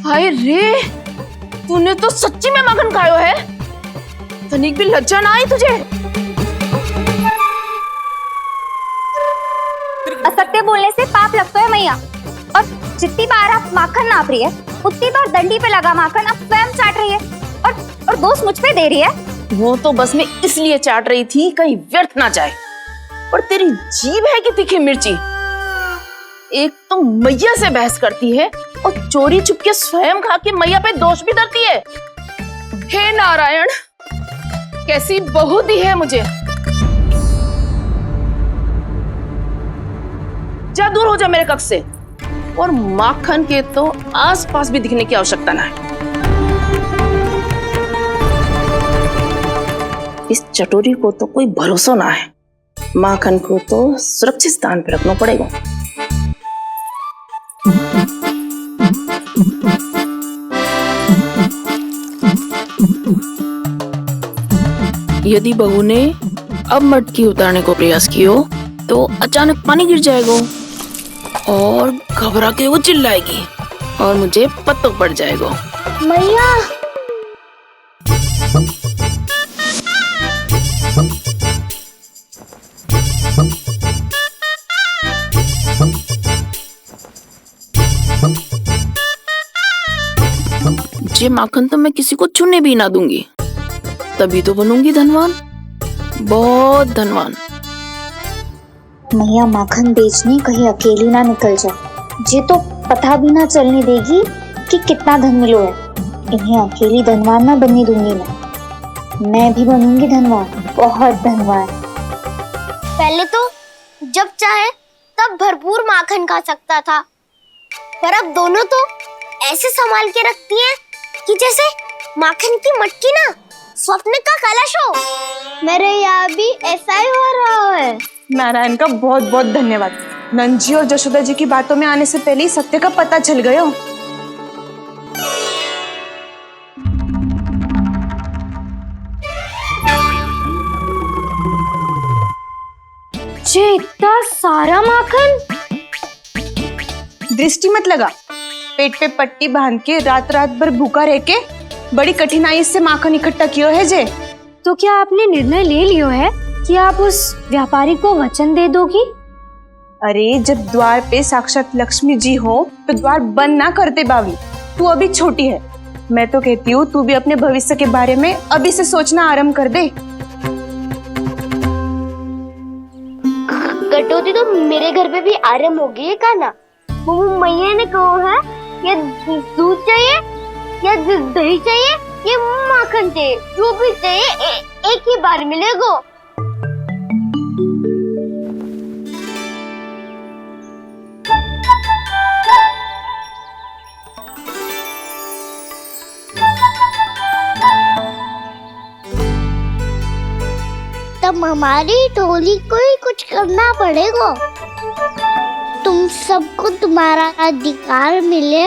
हाय रे, तूने तो सच्ची में माखन खायो है। तनिक भी लज्जा ना आई तुझे? असत्य बोलने से पाप लगता है मैया, और जितनी बार आप माखन नाप रही है उतनी बार डंडी पे लगा माखन आप स्वयं चाट रही है, और दोष मुझ पे दे रही है। वो तो बस मैं इसलिए चाट रही थी कहीं व्यर्थ ना जाए। और तेरी जीभ है कि तीखी मिर्ची। एक तो मैया से बहस करती है और चोरी चुपके स्वयं खा के मैया पे दोष भी धरती है। हे नारायण, कैसी बहू दी है मुझे। जा दूर हो जा मेरे कक्ष से, और माखन के तो आसपास भी दिखने की आवश्यकता ना है। इस चटोरी को तो कोई भरोसा ना है। माखन को तो सुरक्षित स्थान पर रखना पड़ेगा। यदि बहू ने अब मटकी उतारने को प्रयास किया तो अचानक पानी गिर जाएगा और घबरा के वो चिल्लाएगी और मुझे पता पड़ जाएगा। मैया, ये माखन तो मैं किसी को छूने भी ना दूंगी, तभी तो बनूंगी धनवान, बहुत धनवान। मैया माखन बेचने कहीं अकेली ना निकल जाए। ये तो पता भी ना चलने देगी कि कितना धन मिलो है। इन्हें अकेली धनवान ना बनने दूंगी मैं भी बनूंगी धनवान, बहुत धनवान। पहले तो जब चाहे तब भरपूर माखन खा सकता था, पर अब दोनों तो ऐसे संभाल के रखती हैं कि जैसे माखन की मटकी ना स्वप्न का कलश हो। मेरे यहाँ भी ऐसा ही हो रहा है। नारायण का बहुत बहुत धन्यवाद। नंजी और जशोदा जी की बातों में आने से पहले ही सत्य का पता चल गया। ये इतना सारा माखन? दृष्टि मत लगा, पेट पे पट्टी बांध के रात रात भर भूखा रह के बड़ी कठिनाई से माखन इकट्ठा किया है जे। तो क्या आपने निर्णय ले लियो है कि आप उस व्यापारी को वचन दे दोगी? अरे जब द्वार पे साक्षात लक्ष्मी जी हो तो द्वार बंद ना करते बावली। तू अभी छोटी है, मैं तो कहती हूँ तू भी अपने भविष्य के बारे में अभी से सोचना आरंभ कर दे। कटौती तो मेरे घर पे भी आरंभ हो गई है खाना। वो मैया ने कहा है या दूध चाहिए या दही चाहिए या माखन चाहिए, जो भी चाहिए एक ही बार मिलेगा। अब हमारी टोली को ही कुछ करना पड़ेगा। तुम सबको तुम्हारा अधिकार मिले,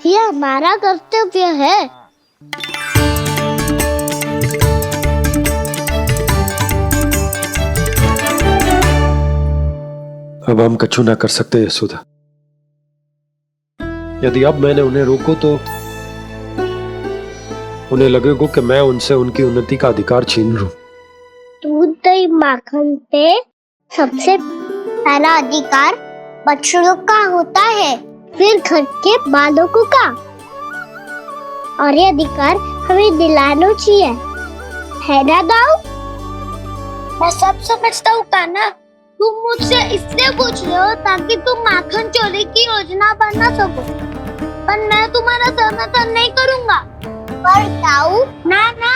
ये हमारा कर्तव्य है। अब हम कछु ना कर सकते यशोदा। यदि अब मैंने उन्हें रोको तो उन्हें लगेगा कि मैं उनसे उनकी उन्नति का अधिकार छीन लूं। दूध दही माखन पे सबसे पहला अधिकार बछड़ों का होता है, फिर घर के बालकों का, और ये अधिकार हमें दिलाना चाहिए, है ना दाऊ? मैं सब समझता हूँ कान्हा, तुम मुझसे इसलिए पूछ रहे हो ताकि तुम माखन चोरी की योजना बना सको, पर मैं तुम्हारा समर्थन नहीं करूँगा। पर दाऊ, ना ना,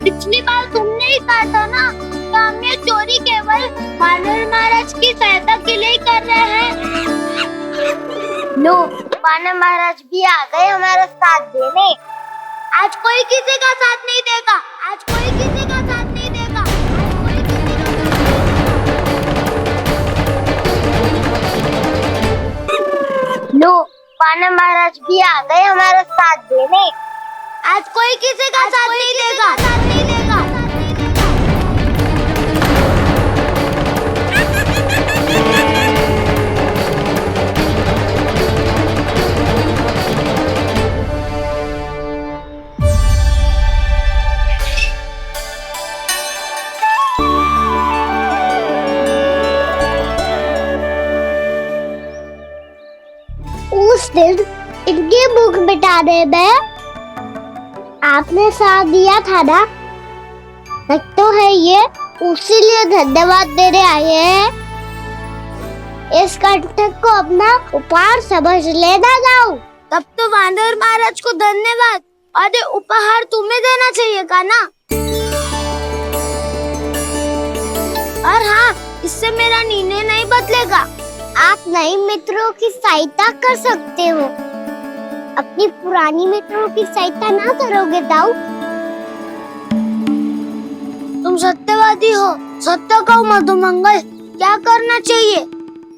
पिछली बार तुमने ही कहा था ना कि हम ये चोरी केवल वानर महाराज की सहायता के लिए कर रहे हैं। लो, वानर महाराज भी आ गए हमारा साथ देने। आज कोई किसी का साथ नहीं देगा, आज कोई किसी का साथ नहीं देगा, आज कोई किसी का। लो, वानर महाराज भी आ गए हमारा साथ देने। आज कोई किसी का साथ नहीं देगा, साथ नहीं देगा। उस दिन इनकी भूख मिटाने में आपने साथ दिया था ना, लगता है ये उसी लिए धन्यवाद देने आए हैं। इस कर्तव्य को अपना उपहार समझ लेना जाओ। तब तो वानर महाराज को धन्यवाद और ये उपहार तुम्हें देना चाहिए का ना। और हाँ, इससे मेरा निर्णय नहीं बदलेगा। आप नए मित्रों की सहायता कर सकते हो, अपनी पुरानी मित्रों की सहायता ना करोगे दाऊ। तुम सत्यवादी हो, सत्य कहो मधुमंगल, क्या करना चाहिए?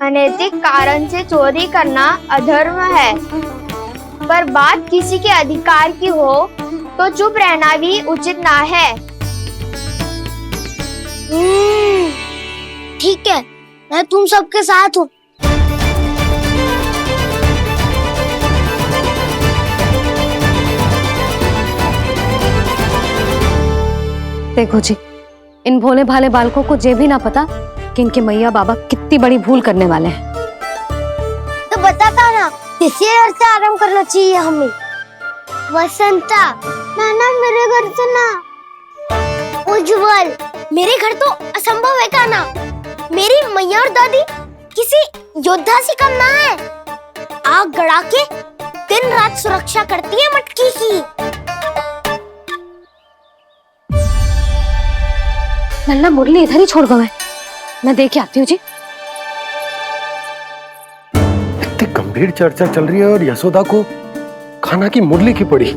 अनैतिक कारण से चोरी करना अधर्म है, पर बात किसी के अधिकार की हो तो चुप रहना भी उचित ना है। ठीक है, मैं तुम सबके साथ हूँ। देखो जी, इन भोले भाले बालकों को ये भी ना पता कि इनके मैया बाबा कितनी बड़ी भूल करने वाले हैं। तो बताता ना, किसी घर से आरंभ करना चाहिए हमें। वसंता, ना मेरे घर से ना। उज्जवल, मेरे घर तो असंभव है का ना। मेरी मैया और दादी किसी योद्धा से कम ना है। आग गड़ा के दिन रात सुरक्षा करती है मटकी की। नन्ना मुरली इधर ही छोड़ गए, मैं देख के आती हूँ जी। इतनी गंभीर चर्चा चल रही है और यशोदा को खाना की मुरली की पड़ी।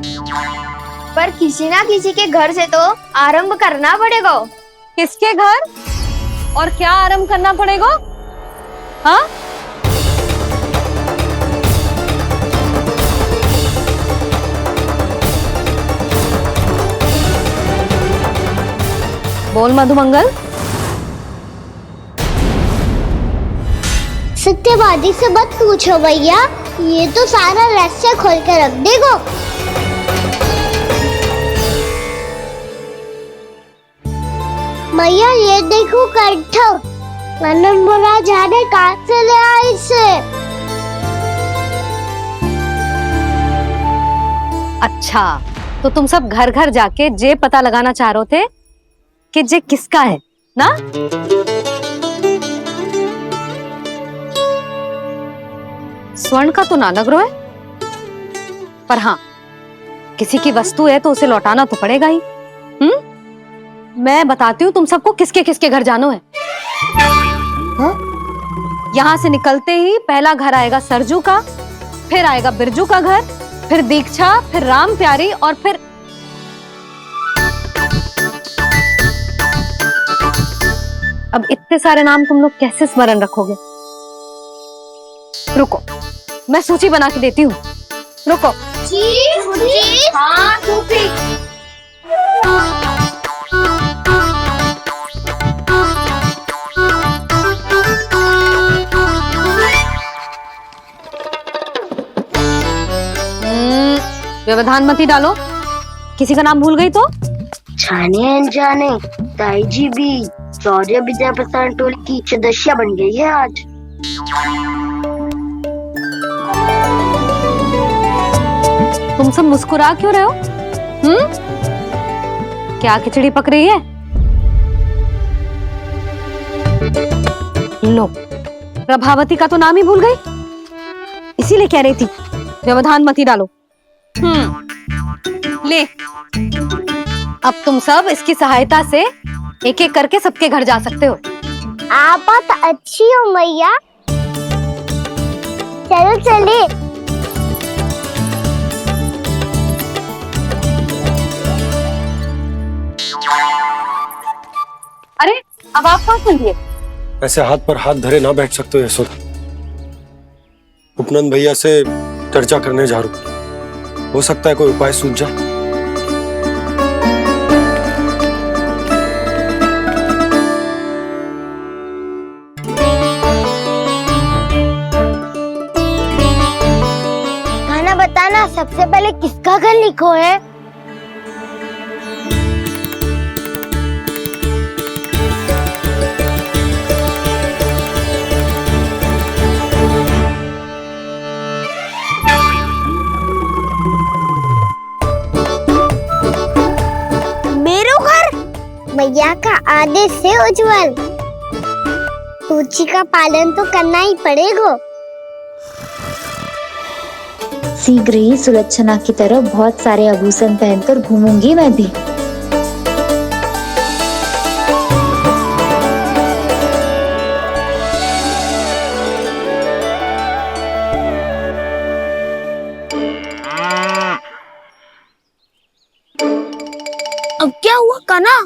पर किसी ना किसी के घर से तो आरंभ करना पड़ेगा। किसके घर और क्या आरंभ करना पड़ेगा? हाँ, बोल मधुमंगल। सत्यवादी से मत पूछो भैया, ये तो सारा रहस्य खोल के रख देगो। भैया ये देखो कंठ, मनन बुरा जाने कहाँ से ले आया इसे। अच्छा, तो तुम सब घर घर जाके जे पता लगाना चाह रहे थे कि जे किसका है ना? स्वर्ण का तो ना लग रहा है, पर हाँ, किसी की वस्तु है तो उसे लौटाना तो पड़ेगा ही। मैं बताती हूँ तुम सबको किसके किसके घर जानो है। यहाँ से निकलते ही पहला घर आएगा सरजू का, फिर आएगा बिरजू का घर, फिर दीक्षा, फिर राम प्यारी और फिर अब इतने सारे नाम तुम लोग कैसे स्मरण रखोगे? रुको, मैं सूची बना के देती हूँ। रुको। हाँ, सूची। व्यवधान मत ही डालो, किसी का नाम भूल गई तो? जाने अनजाने ताई जी भी शौर्य विद्या प्रसारण टोली की सदस्य बन गई है आज। तुम सब मुस्कुरा क्यों रहे हो? क्या खिचड़ी पक रही है? लो, प्रभावती का तो नाम ही भूल गई, इसीलिए कह रही थी व्यवधान मत ही डालो। ले, अब तुम सब इसकी सहायता से एक एक करके सबके घर जा सकते हो। आप बहुत अच्छी हो मैया। चलो चले। अरे अब आप कहाँ चलिए? ऐसे हाथ पर हाथ धरे ना बैठ सकते हो यशोदा। उपनंद भैया से चर्चा करने जा रहा हूं, हो सकता है कोई उपाय सूझ जाए। खाना बताना, सबसे पहले किसका घर लिखो है? मैया का आदेश से उज्जवल, सूची का पालन तो करना ही पड़ेगा। शीघ्र ही सुलक्षणा की तरह बहुत सारे आभूषण पहनकर घूमूंगी मैं भी। अब क्या हुआ कान्हा?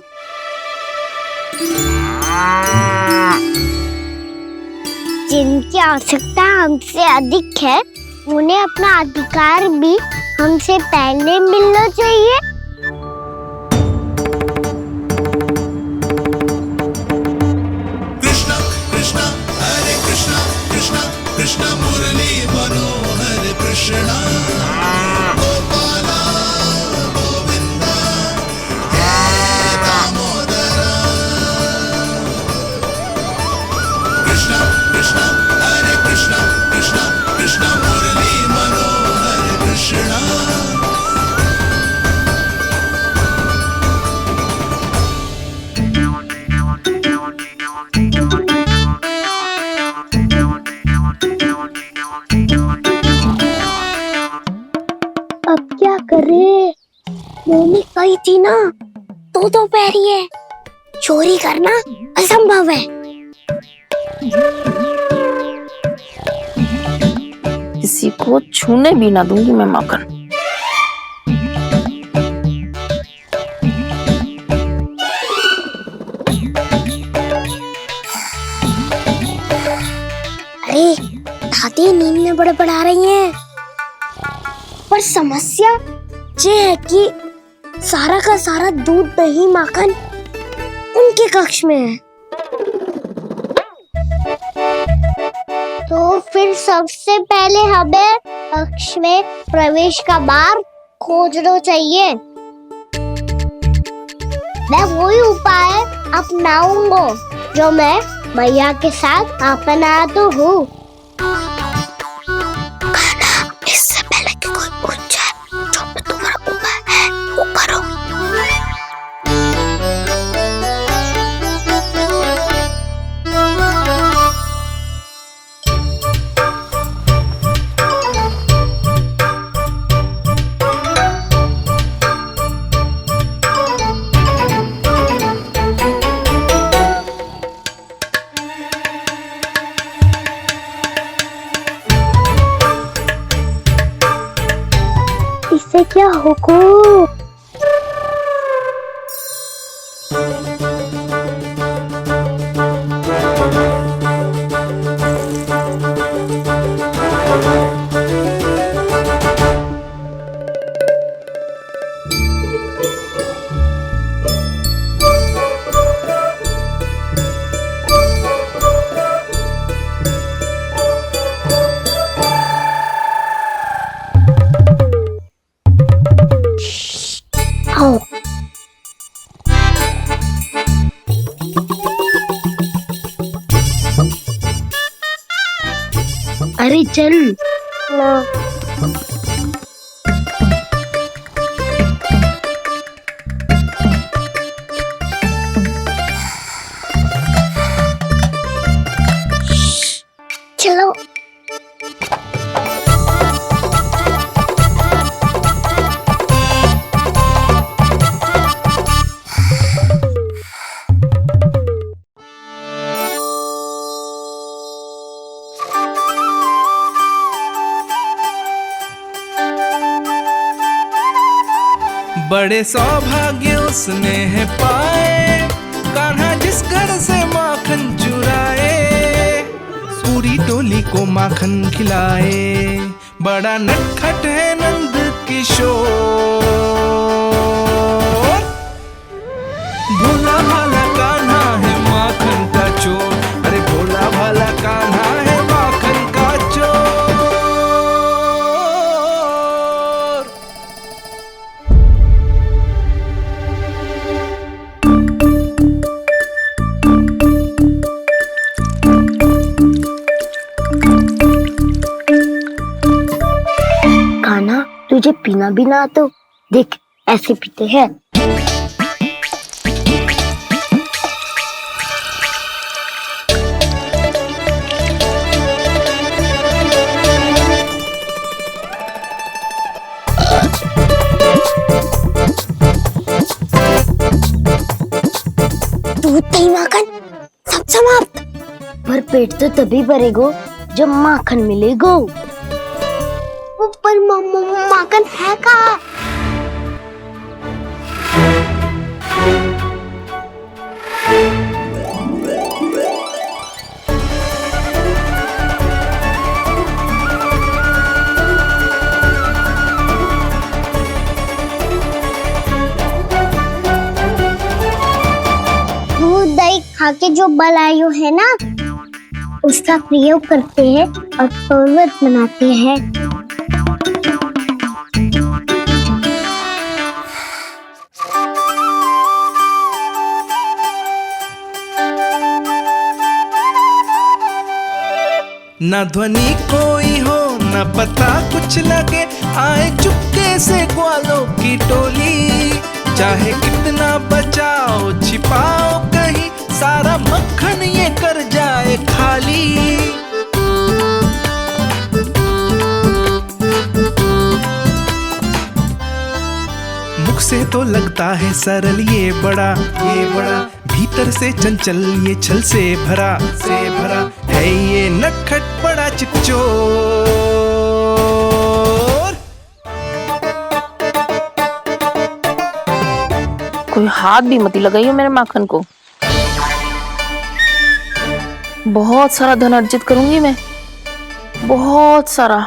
जिनकी आवश्यकता हमसे अधिक है, उन्हें अपना अधिकार भी हमसे पहले मिलना चाहिए। कृष्णा कृष्णा हरे कृष्णा कृष्णा कृष्णा मुरली मनोहर कृष्णा गोपाला गोविंदा हे दामोदरा। कृष्णा कृष्णा हरे कृष्णा कृष्णा कृष्णा मुरली मनोहर कृष्णा। अब क्या करे? मम्मी कही थी ना, दो पैरी है, चोरी करना असंभव है। किसी को छूने भी ना दूंगी मैं माखन। अरे दादी नींद में बड़बड़ा रही हैं, पर समस्या ये है कि सारा का सारा दूध दही माखन उनके कक्ष में है। तो फिर सबसे पहले हमें कक्ष में प्रवेश का मार्ग खोजना चाहिए। मैं वही उपाय अपनाऊंगा जो मैं मैया के साथ अपनाता हूँ। इससे पहले कि कोई पूछ जाए, जो भी तुम्हारा उपाय है वो करो। इससे क्या होगा? चल ना। चलो बड़े सौभाग्य उसने है पाए, कान्हा जिस घर से माखन चुराए, पूरी टोली को माखन खिलाए। बड़ा नटखट है नंद किशोर, भोला भाला कान्हा है माखन का चोर। अरे भोला भाला कान्हा है माखन का चोर। कान्हा, तुझे पीना भी ना तो देख ऐसे पीते हैं। दूध दही माखन सब समाप्त। पर पेट तो तभी भरेगो जब माखन मिलेगो। पर माखन है कहाँ? दूध दही खा के जो बलायु है ना, उसका प्रयोग करते हैं और पर्वत बनाते हैं। न ध्वनि कोई हो न पता कुछ लगे, आए चुपके से ग्वालों की टोली। चाहे कितना बचाओ छिपाओ कहीं, सारा मक्खन ये कर जाए खाली। मुख से तो लगता है सरल ये बड़ा भीतर से चंचल ये छल से भरा है ये नटखट बड़ा चिकचोर। कोई हाथ भी मत लगाइए मेरे माखन को। बहुत सारा धन अर्जित करूंगी मैं, बहुत सारा।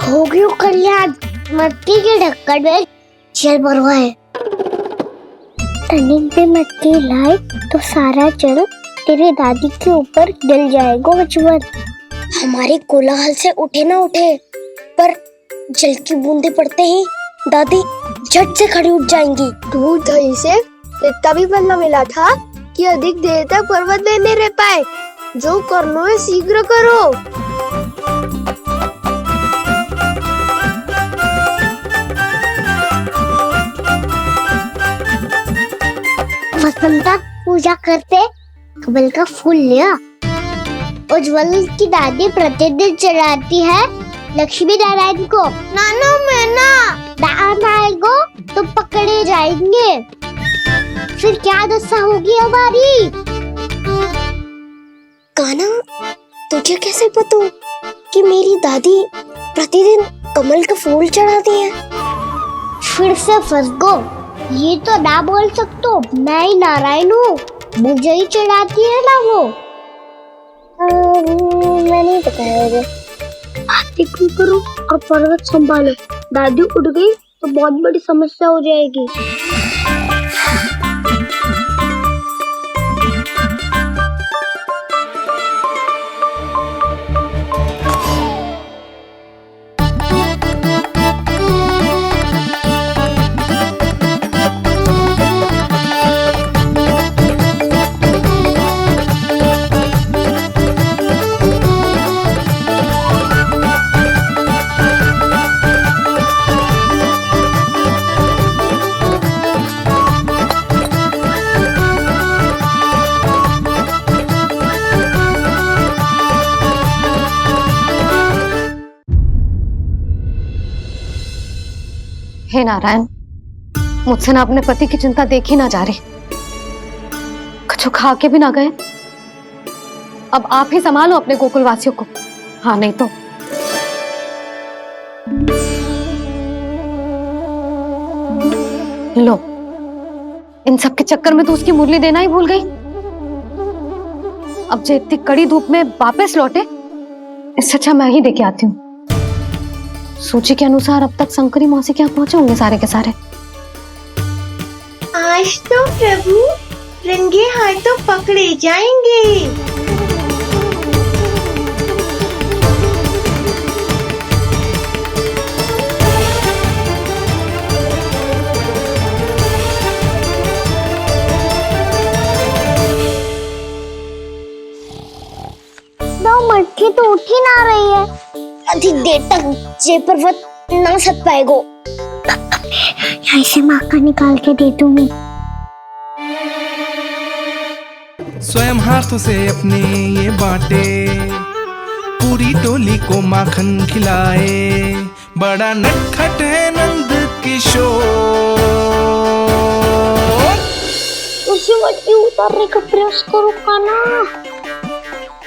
हो गयो कल्याण, मट्टी के ढक्कन में जल भरवा है। टनिक पे मट्टी लाए तो सारा जल तेरे दादी के ऊपर डल जाएगा बचवन। हमारे कोलाहल से उठे ना उठे, पर जल की बूंदे पड़ते ही दादी झट से खड़ी उठ जाएंगी। दूध दही से इतना भी बदला मिला था कि अधिक देर तक पर्वत में नहीं रह पाए। जो करना है शीघ्र करो। वसंता पूजा करते कमल का फूल लिया। उज्जवल की दादी प्रतिदिन चढ़ाती है लक्ष्मी नारायण को। नाना मैं आएगो तो पकड़े जाएंगे। फिर क्या दशा होगी हमारी? कान्हा, तुझे कैसे पता कि मेरी दादी प्रतिदिन कमल का फूल चढ़ाती है? फिर से फंस गो। ये तो ना बोल सकतो, मैं ही नारायण हूँ, मुझे ही चढ़ाती है ना वो। मैं नहीं बताया। आरती करो और पर्वत संभालो। दादी उठ गई तो बहुत बड़ी समस्या हो जाएगी। हे नारायण, मुझसे ना अपने पति की चिंता देखी ना जा रही, कुछ खा के भी ना गए। अब आप ही संभालो अपने गोकुल वासियों को, हाँ नहीं तो। लो, इन सब के चक्कर में तो उसकी मुरली देना ही भूल गई। अब जो इतनी कड़ी धूप में वापस लौटे, इससे अच्छा मैं ही देके आती हूँ। सूची के अनुसार अब तक शंकरी मौसी के यहाँ पहुंचे होंगे सारे के सारे। आज तो प्रभु रंगे हाथों पकड़े जाएंगे। 2 मटकी तो उठ ही ना रही है। अधिक देर तक ये पर्वत ना सक पाएगो। यहाँ से माखन निकाल के दे दूंगी। स्वयं हाथों से अपने ये बांटे, पूरी टोली को माखन खिलाए। बड़ा नटखट है नंद किशोर। उसे मटकी उतारने का प्रयास करो कान्हा।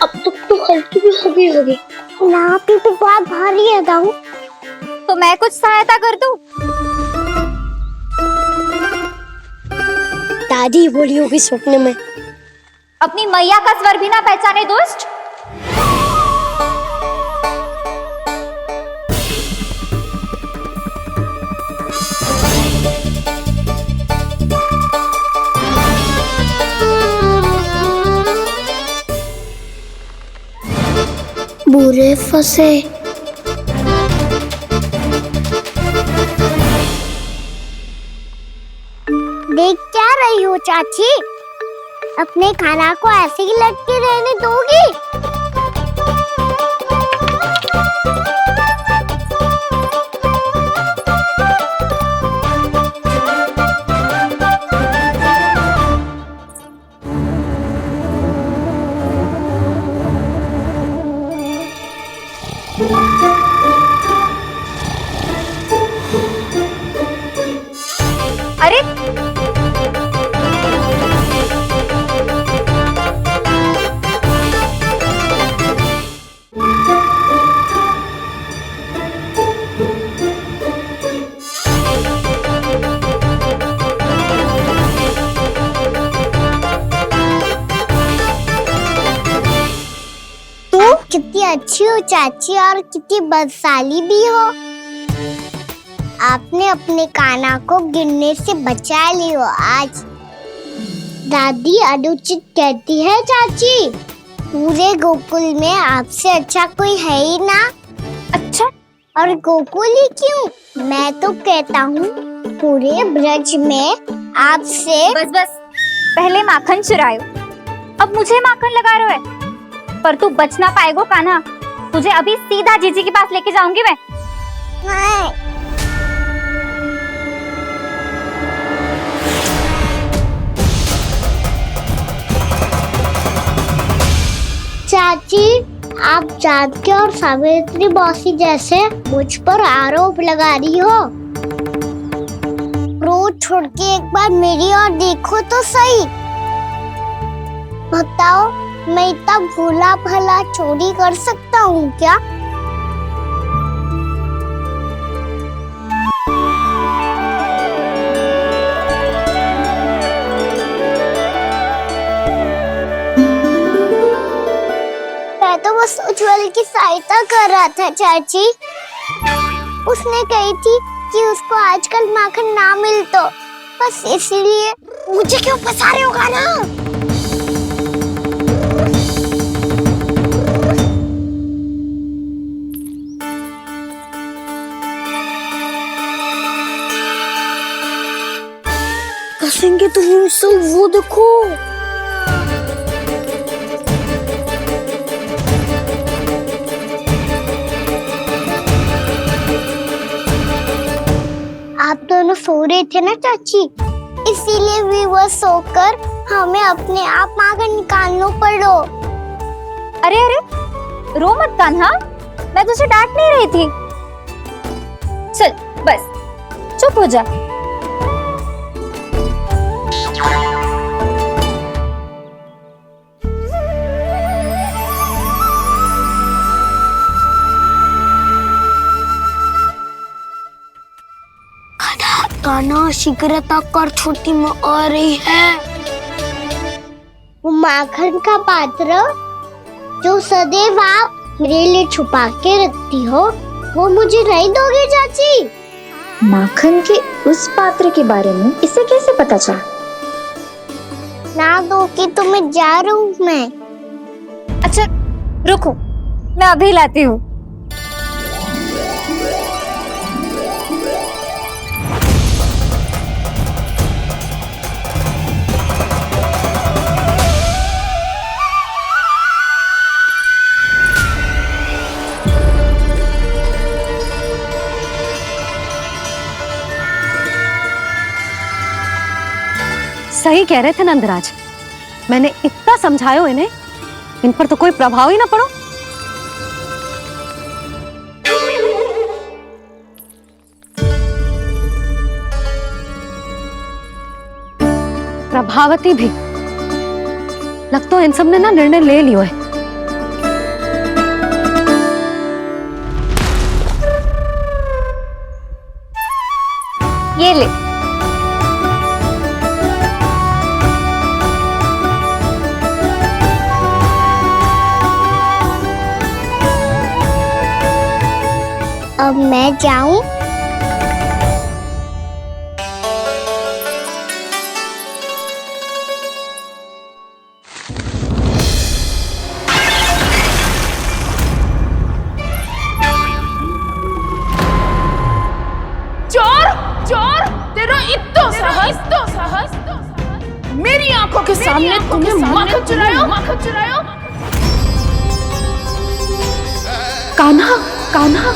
अब तक तो हल्की भी होगी। लाठी तो बहुत भारी है दाऊ। तो मैं कुछ सहायता कर दूं? दादी बोली होगी सपने में। अपनी मैया का स्वर भी ना पहचाने दुष्ट। बुरे फंसे। देख क्या रही हो चाची? अपने खाना को ऐसे ही लटके रहने दोगी? अरे तुम कितनी अच्छी हो चाची और कितनी बदसाली भी हो। आपने अपने कान्हा को गिरने से बचा ली हो आज। दादी अनुचित कहती है चाची, पूरे गोकुल में आपसे अच्छा कोई है ही ना। अच्छा, और गोकुल ही क्यों, मैं तो कहता हूँ पूरे ब्रज में आपसे। बस पहले माखन चुरायो, अब मुझे माखन लगा रहे हो। पर तू बच ना पाएगो कान्हा, तुझे अभी सीधा जीजी के पास लेके जाऊंगी मैं। चाची, आप जानकी और सावित्री मौसी जैसे मुझ पर आरोप लगा रही हो। रोज छोड़ के एक बार मेरी ओर देखो तो सही। बताओ, मैं इतना भोला भला चोरी कर सकता हूँ क्या? मैं तो बस उज्जवल की सहायता कर रहा था चाची। उसने कही थी कि उसको आजकल माखन ना मिल तो बस इसलिए। मुझे क्यों फंसा रहे हो कान्हा? फंसेंगे तो हम सब, वो देखो। आप दोनों सो रहे थे ना चाची, इसीलिए विवश सोकर हमें अपने आप माखन निकालना पड़ो। अरे रो मत कान्हा, मैं तुझे डांट नहीं रही थी। चल बस, चुप हो जा। कान्हा शीघ्रता कर, छोटी माँ आ रही है। वो माखन का पात्र जो सदैव आप मेरे लिए छुपा के रखती हो, वो मुझे नहीं दोगे चाची? माखन के उस पात्र के बारे में इसे कैसे पता चला? ना दो कि तो मैं जा रहा हूँ मैं। अच्छा रुको, मैं अभी लाती हूँ। सही कह रहे थे नंदराज, मैंने इतना समझायो इन्हें, इन पर तो कोई प्रभाव ही ना पड़ो। प्रभावती भी लग तो इन सब ने ना निर्णय ले लियो है। ये ले। अब मैं जाऊं? चोर चोर, तेरा इतना साहस मेरी आंखों के सामने तुमने माखन चुरायो। कान्हा कान्हा